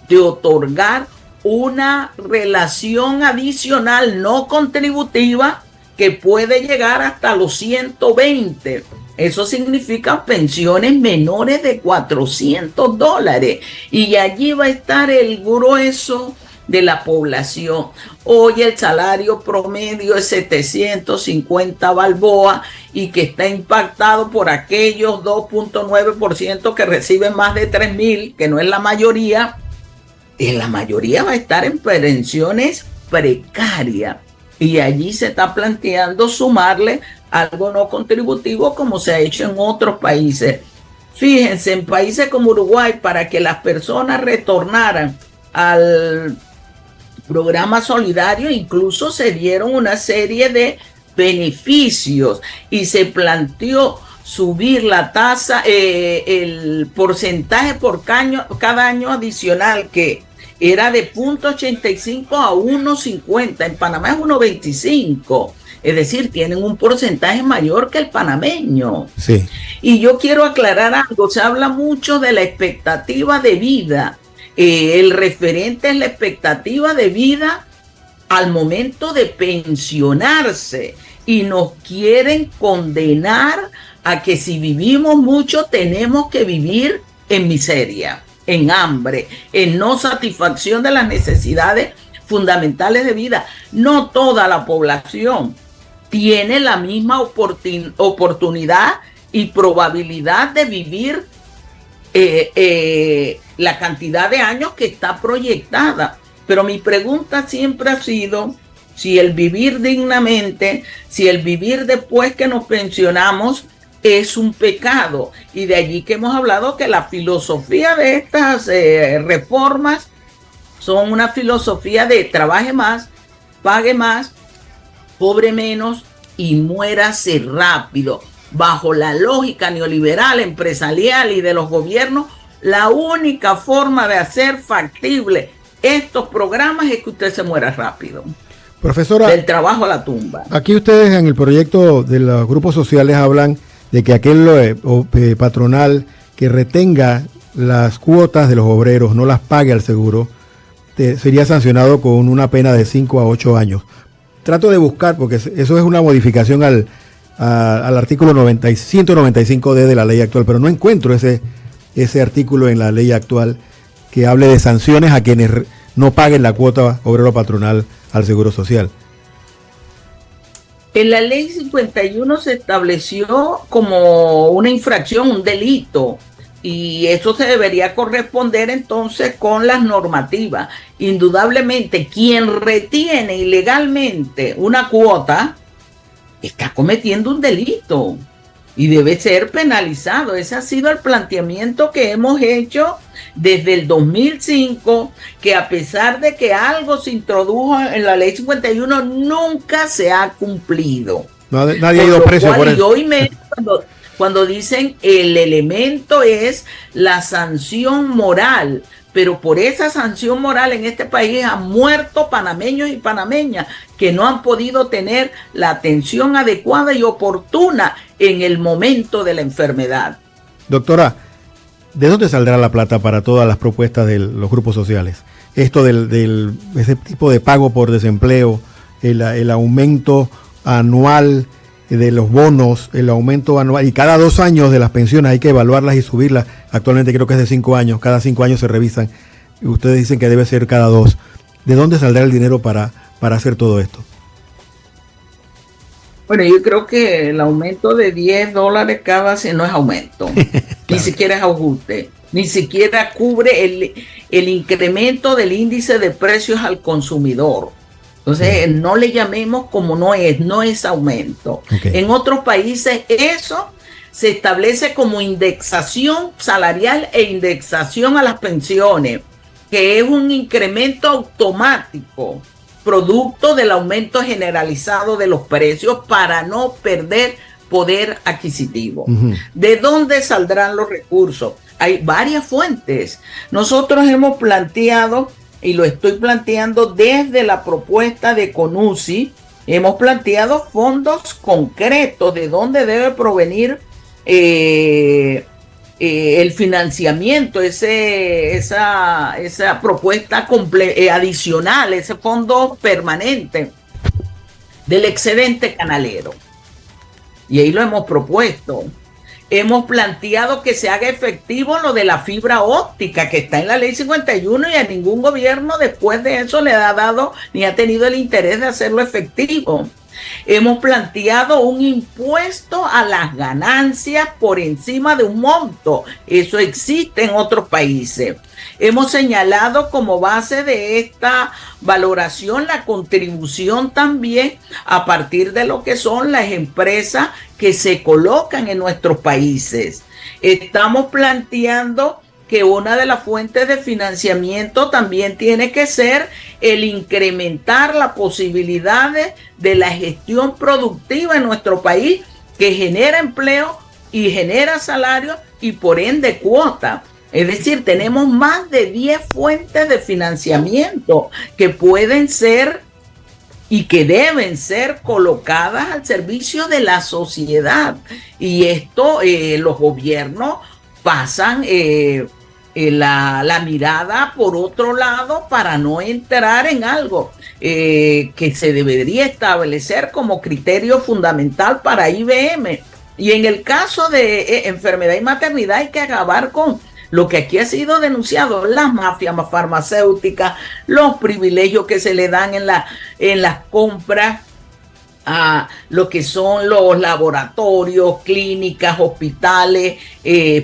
de otorgar una relación adicional no contributiva que puede llegar hasta los 120. Eso significa pensiones menores de $400, y allí va a estar el grueso de la población. Hoy el salario promedio es 750 balboas, y que está impactado por aquellos 2.9% que reciben más de 3.000, que no es la mayoría. La mayoría va a estar en pensiones precarias, y allí se está planteando sumarle algo no contributivo, como se ha hecho en otros países. Fíjense, en países como Uruguay, para que las personas retornaran al programa solidario, incluso se dieron una serie de beneficios y se planteó subir la tasa, el porcentaje por cada año adicional, que era de 0.85 a 1.50. En Panamá es 1.25. Es decir, tienen un porcentaje mayor que el panameño. Sí. Y yo quiero aclarar algo. Se habla mucho de la expectativa de vida. El referente es la expectativa de vida al momento de pensionarse. Y nos quieren condenar a que si vivimos mucho tenemos que vivir en miseria, en hambre, en no satisfacción de las necesidades fundamentales de vida. No toda la población tiene la misma oportunidad y probabilidad de vivir la cantidad de años que está proyectada. Pero mi pregunta siempre ha sido si el vivir dignamente, si el vivir después que nos pensionamos es un pecado. Y de allí que hemos hablado que la filosofía de estas reformas son una filosofía de trabaje más, pague más, cobre menos y muérase rápido. Bajo la lógica neoliberal, empresarial y de los gobiernos, la única forma de hacer factible estos programas es que usted se muera rápido. Profesora, del trabajo a la tumba. Aquí ustedes en el proyecto de los grupos sociales hablan de que aquel patronal que retenga las cuotas de los obreros, no las pague al seguro, sería sancionado con una pena de 5 a 8 años. Trato de buscar, porque eso es una modificación al artículo 195D de la ley actual, pero no encuentro ese artículo en la ley actual que hable de sanciones a quienes no paguen la cuota obrero patronal al Seguro Social. En la ley 51 se estableció como una infracción, un delito, y eso se debería corresponder entonces con las normativas. Indudablemente, quien retiene ilegalmente una cuota está cometiendo un delito y debe ser penalizado. Ese ha sido el planteamiento que hemos hecho desde el 2005, que a pesar de que algo se introdujo en la ley 51, nunca se ha cumplido. Nadie ha ido preso por eso. Y hoy cuando dicen el elemento es la sanción moral, pero por esa sanción moral en este país han muerto panameños y panameñas que no han podido tener la atención adecuada y oportuna en el momento de la enfermedad. Doctora, ¿de dónde saldrá la plata para todas las propuestas de los grupos sociales? Esto ese tipo de pago por desempleo, el aumento anual de los bonos, el aumento anual, y cada 2 años de las pensiones hay que evaluarlas y subirlas. Actualmente creo que es de 5 años, cada 5 años se revisan. Ustedes dicen que debe ser cada 2. ¿De dónde saldrá el dinero para hacer todo esto? Bueno, yo creo que el aumento de $10 cada no es aumento, claro. Ni siquiera es ajuste, ni siquiera cubre el incremento del índice de precios al consumidor. Entonces, no le llamemos como no es aumento. Okay. En otros países eso se establece como indexación salarial e indexación a las pensiones, que es un incremento automático, producto del aumento generalizado de los precios para no perder poder adquisitivo. Uh-huh. ¿De dónde saldrán los recursos? Hay varias fuentes. Nosotros hemos planteado, y lo estoy planteando desde la propuesta de CONUSI, hemos planteado fondos concretos de dónde debe provenir el financiamiento, esa propuesta adicional, ese fondo permanente del excedente canalero. Y ahí lo hemos propuesto. Hemos planteado que se haga efectivo lo de la fibra óptica que está en la ley 51 y a ningún gobierno después de eso le ha dado ni ha tenido el interés de hacerlo efectivo. Hemos planteado un impuesto a las ganancias por encima de un monto. Eso existe en otros países. Hemos señalado como base de esta valoración la contribución también a partir de lo que son las empresas que se colocan en nuestros países. Estamos planteando que una de las fuentes de financiamiento también tiene que ser el incrementar las posibilidades de la gestión productiva en nuestro país, que genera empleo y genera salario y por ende cuota. Es decir, tenemos más de 10 fuentes de financiamiento que pueden ser y que deben ser colocadas al servicio de la sociedad. Y esto los gobiernos pasan la mirada por otro lado para no entrar en algo que se debería establecer como criterio fundamental para IBM. Y en el caso de enfermedad y maternidad hay que acabar con lo que aquí ha sido denunciado, las mafias farmacéuticas, los privilegios que se le dan en las compras a lo que son los laboratorios, clínicas, hospitales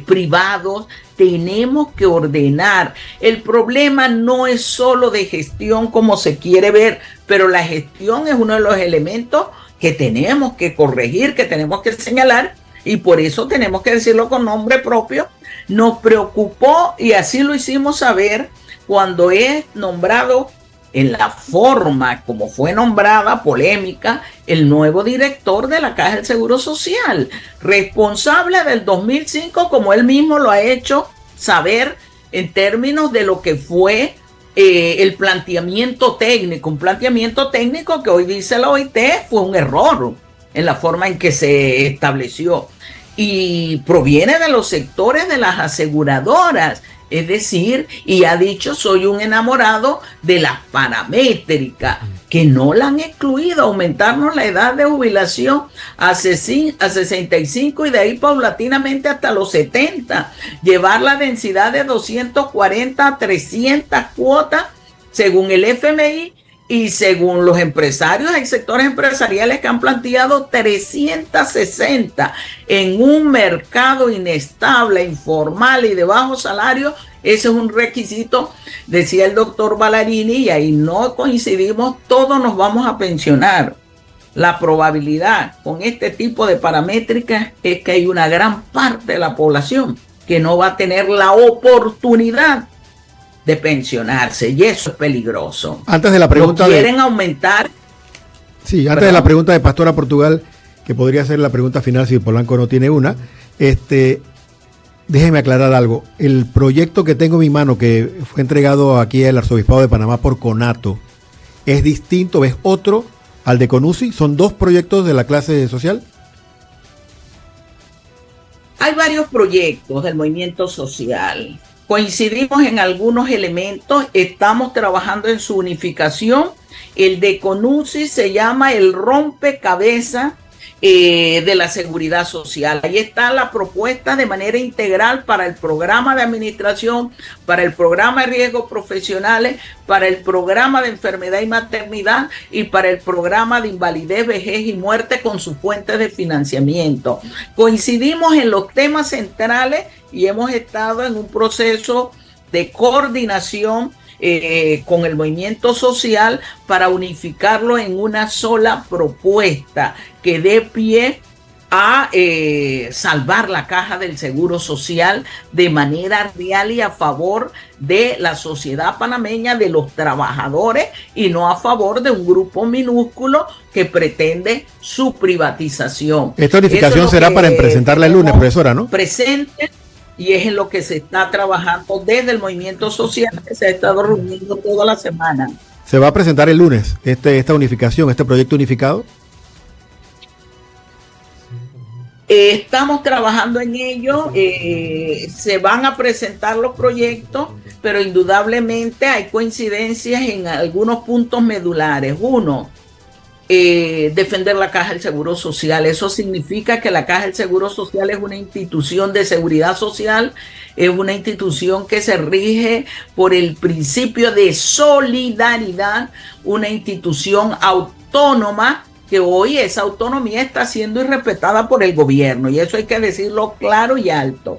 privados. Tenemos que ordenar. El problema no es solo de gestión como se quiere ver, pero la gestión es uno de los elementos que tenemos que corregir, que tenemos que señalar, y por eso tenemos que decirlo con nombre propio. Nos preocupó, y así lo hicimos saber, cuando es nombrado en la forma como fue nombrada, polémica, el nuevo director de la Caja del Seguro Social, responsable del 2005, como él mismo lo ha hecho saber en términos de lo que fue el planteamiento técnico, un planteamiento técnico que hoy dice la OIT fue un error en la forma en que se estableció y proviene de los sectores de las aseguradoras. Es decir, y ha dicho, soy un enamorado de las paramétricas, que no la han excluido, aumentarnos la edad de jubilación a 65 y de ahí paulatinamente hasta los 70, llevar la densidad de 240 a 300 cuotas según el FMI y según los empresarios. Hay sectores empresariales que han planteado 360 en un mercado inestable, informal y de bajo salario. Ese es un requisito, decía el doctor Ballarini, y ahí no coincidimos, todos nos vamos a pensionar. La probabilidad con este tipo de paramétricas es que hay una gran parte de la población que no va a tener la oportunidad de pensionarse, y eso es peligroso. Antes de la pregunta quieren aumentar. Sí, antes de la pregunta de Pastora Portugal, que podría ser la pregunta final si Polanco no tiene una, déjeme aclarar algo. El proyecto que tengo en mi mano, que fue entregado aquí al Arzobispado de Panamá por CONATO, ¿es distinto, es otro al de CONUSI? ¿Son dos proyectos de la clase social? Hay varios proyectos del movimiento social. Coincidimos en algunos elementos, estamos trabajando en su unificación. El de CONUSI se llama el rompecabezas de la seguridad social. Ahí está la propuesta de manera integral para el programa de administración, para el programa de riesgos profesionales, para el programa de enfermedad y maternidad y para el programa de invalidez, vejez y muerte con sus fuentes de financiamiento. Coincidimos en los temas centrales y hemos estado en un proceso de coordinación con el movimiento social para unificarlo en una sola propuesta que dé pie a salvar la caja del Seguro Social de manera real y a favor de la sociedad panameña, de los trabajadores, y no a favor de un grupo minúsculo que pretende su privatización. Esta unificación será para presentarla el lunes, profesora, ¿no? Presente. Y es en lo que se está trabajando desde el movimiento social, que se ha estado reuniendo toda la semana. ¿Se va a presentar el lunes esta unificación, este proyecto unificado? Estamos trabajando en ello, se van a presentar los proyectos, pero indudablemente hay coincidencias en algunos puntos medulares. Uno, defender la Caja del Seguro Social. Eso significa que la Caja del Seguro Social es una institución de seguridad social, es una institución que se rige por el principio de solidaridad, una institución autónoma que hoy esa autonomía está siendo irrespetada por el gobierno, y eso hay que decirlo claro y alto.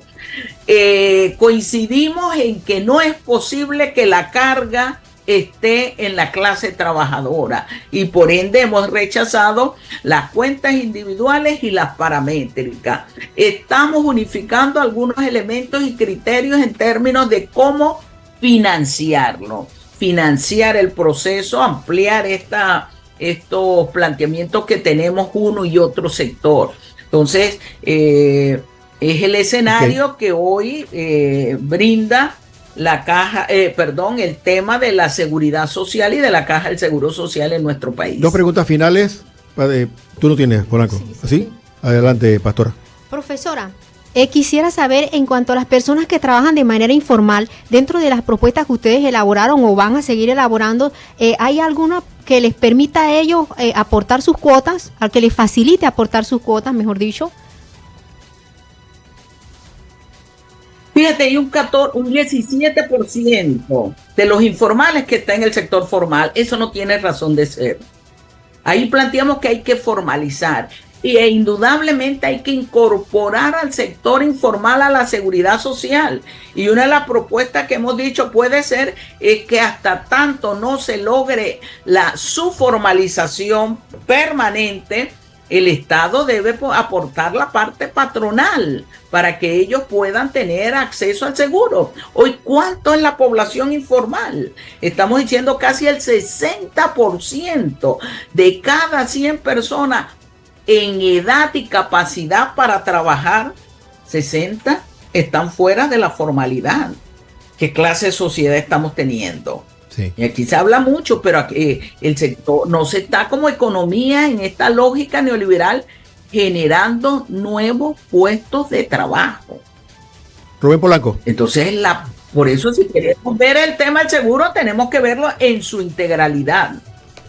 Coincidimos en que no es posible que la carga esté en la clase trabajadora, y por ende hemos rechazado las cuentas individuales y las paramétricas. Estamos unificando algunos elementos y criterios en términos de cómo financiarlo, financiar el proceso, ampliar estos planteamientos que tenemos uno y otro sector. Entonces, es el escenario que hoy brinda la caja, el tema de la seguridad social y de la caja del seguro social en nuestro país. Dos preguntas finales. Tú no tienes, Polanco. ¿Sí? Adelante, pastora. Profesora, quisiera saber, en cuanto a las personas que trabajan de manera informal, dentro de las propuestas que ustedes elaboraron o van a seguir elaborando, ¿hay alguna que les permita a ellos aportar sus cuotas, al que les facilite aportar sus cuotas, mejor dicho? Fíjate, hay un 17% de los informales que está en el sector formal. Eso no tiene razón de ser. Ahí planteamos que hay que formalizar e indudablemente hay que incorporar al sector informal a la seguridad social. Y una de las propuestas que hemos dicho puede ser es que hasta tanto no se logre su formalización permanente, el Estado debe aportar la parte patronal para que ellos puedan tener acceso al seguro. Hoy, ¿cuánto es la población informal? Estamos diciendo casi el 60% de cada 100 personas en edad y capacidad para trabajar, 60 están fuera de la formalidad. ¿Qué clase de sociedad estamos teniendo? Sí. Y aquí se habla mucho, pero el sector no se está como economía en esta lógica neoliberal generando nuevos puestos de trabajo. Rubén Polanco. Entonces, por eso si queremos ver el tema del seguro, tenemos que verlo en su integralidad.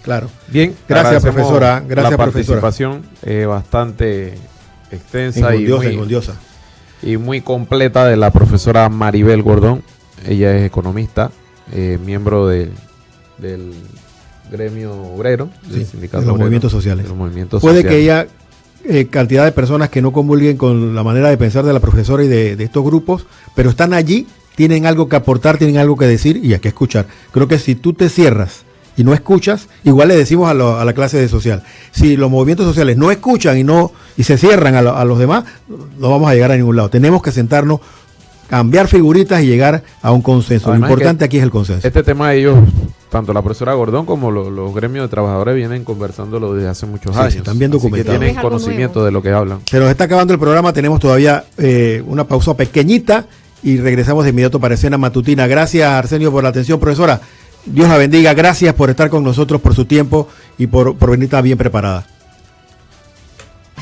Claro. Bien, gracias, profesora. Gracias, la profesora. participación bastante extensa engondiosa. Y muy completa de la profesora Maribel Gordón. Ella es economista, miembro del gremio obrero, del sindicato de los obrero, movimientos sociales. De los movimientos Puede sociales. que haya cantidad de personas que no comulguen con la manera de pensar de la profesora y de estos grupos, pero están allí, tienen algo que aportar, tienen algo que decir y hay que escuchar. Creo que si tú te cierras y no escuchas, igual le decimos a la clase de social, si los movimientos sociales no escuchan y se cierran a los demás, no vamos a llegar a ningún lado. Tenemos que sentarnos, cambiar figuritas y llegar a un consenso. Además, lo importante aquí es el consenso. Este tema ellos, tanto la profesora Gordón como los gremios de trabajadores vienen conversándolo desde hace muchos años. Están bien documentados. Que tienen conocimiento de lo que hablan. Se nos está acabando el programa, tenemos todavía una pausa pequeñita y regresamos de inmediato para Escena Matutina. Gracias, Arsenio, por la atención, profesora. Dios la bendiga, gracias por estar con nosotros, por su tiempo y por venir tan bien preparada.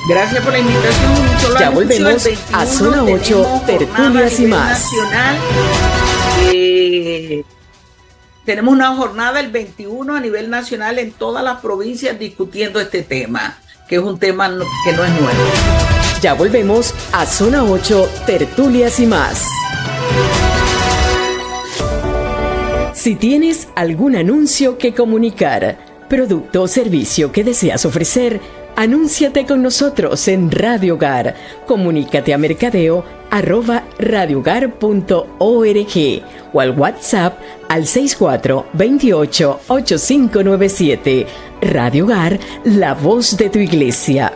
Gracias por la invitación. Ya volvemos a Zona 8, tertulias y más. Tenemos una jornada el 21 a nivel nacional en todas las provincias discutiendo este tema, que es un tema que no es nuevo. Ya volvemos a Zona 8, tertulias y más. Si tienes algún anuncio que comunicar, producto o servicio que deseas ofrecer, anúnciate con nosotros en Radio Hogar. Comunícate a mercadeo@radiohogar.org o al WhatsApp al 6428-8597. Radio Hogar, la voz de tu iglesia.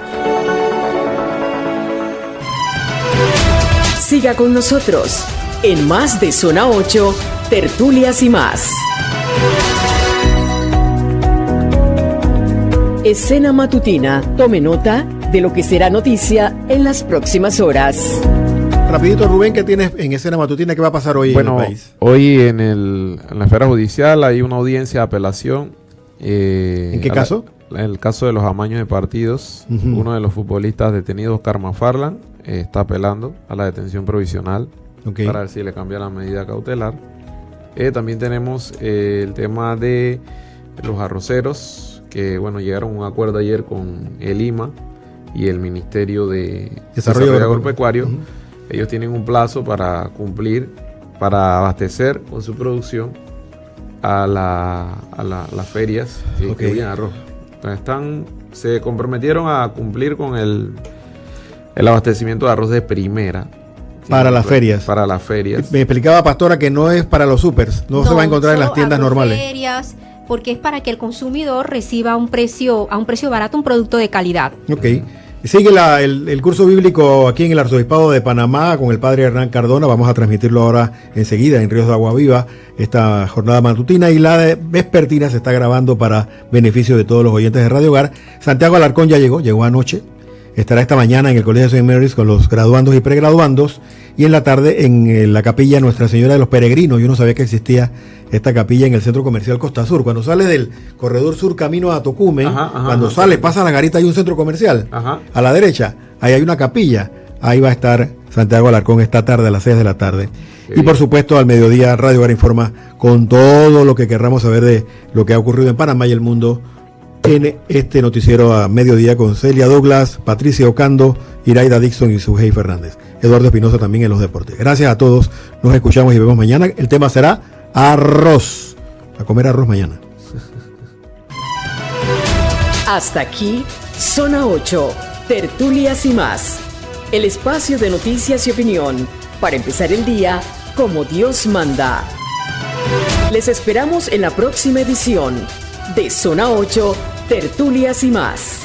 Siga con nosotros en más de Zona 8, tertulias y más. Escena Matutina. Tome nota de lo que será noticia en las próximas horas. Rapidito, Rubén, ¿qué tienes en Escena Matutina? ¿Qué va a pasar hoy en el país? Hoy en la esfera judicial hay una audiencia de apelación. ¿En qué caso? En el caso de los amaños de partidos. Uno de los futbolistas detenidos, Oscar McFarland, está apelando a la detención provisional para ver si le cambia la medida cautelar. También tenemos el tema de los arroceros, que llegaron a un acuerdo ayer con el IMA y el Ministerio de Desarrollo Agropecuario. Ellos tienen un plazo para cumplir, para abastecer con su producción a las ferias que distribuyen arroz. Entonces están se comprometieron a cumplir con el abastecimiento de arroz de primera. Para las ferias. Para las ferias. Me explicaba Pastora que no es para los supers, no se va a encontrar en las tiendas normales. Ferias, porque es para que el consumidor reciba a un precio barato un producto de calidad. Ok. Sigue el curso bíblico aquí en el Arzobispado de Panamá con el padre Hernán Cardona. Vamos a transmitirlo ahora enseguida en Ríos de Agua Viva, esta jornada matutina, y la de vespertina se está grabando para beneficio de todos los oyentes de Radio Hogar. Santiago Alarcón ya llegó anoche. Estará esta mañana en el Colegio de St. Mary's con los graduandos y pregraduandos, y en la tarde en la capilla Nuestra Señora de los Peregrinos. Yo no sabía que existía esta capilla en el Centro Comercial Costa Sur. Cuando sale del Corredor Sur camino a Tocumen, pasa la garita, hay un centro comercial. A la derecha, ahí hay una capilla. Ahí va a estar Santiago Alarcón esta tarde a las 6 de la tarde. Y por supuesto al mediodía Radio Hogar informa con todo lo que querramos saber de lo que ha ocurrido en Panamá y el mundo en este noticiero a mediodía con Celia Douglas, Patricia Ocando, Iraida Dixon y Sujei Fernández. Eduardo Espinosa también en los deportes. Gracias a todos. Nos escuchamos y vemos mañana. El tema será arroz. A comer arroz mañana. Hasta aquí, Zona 8, Tertulias y más. El espacio de noticias y opinión para empezar el día como Dios manda. Les esperamos en la próxima edición de Zona 8, Tertulias y más.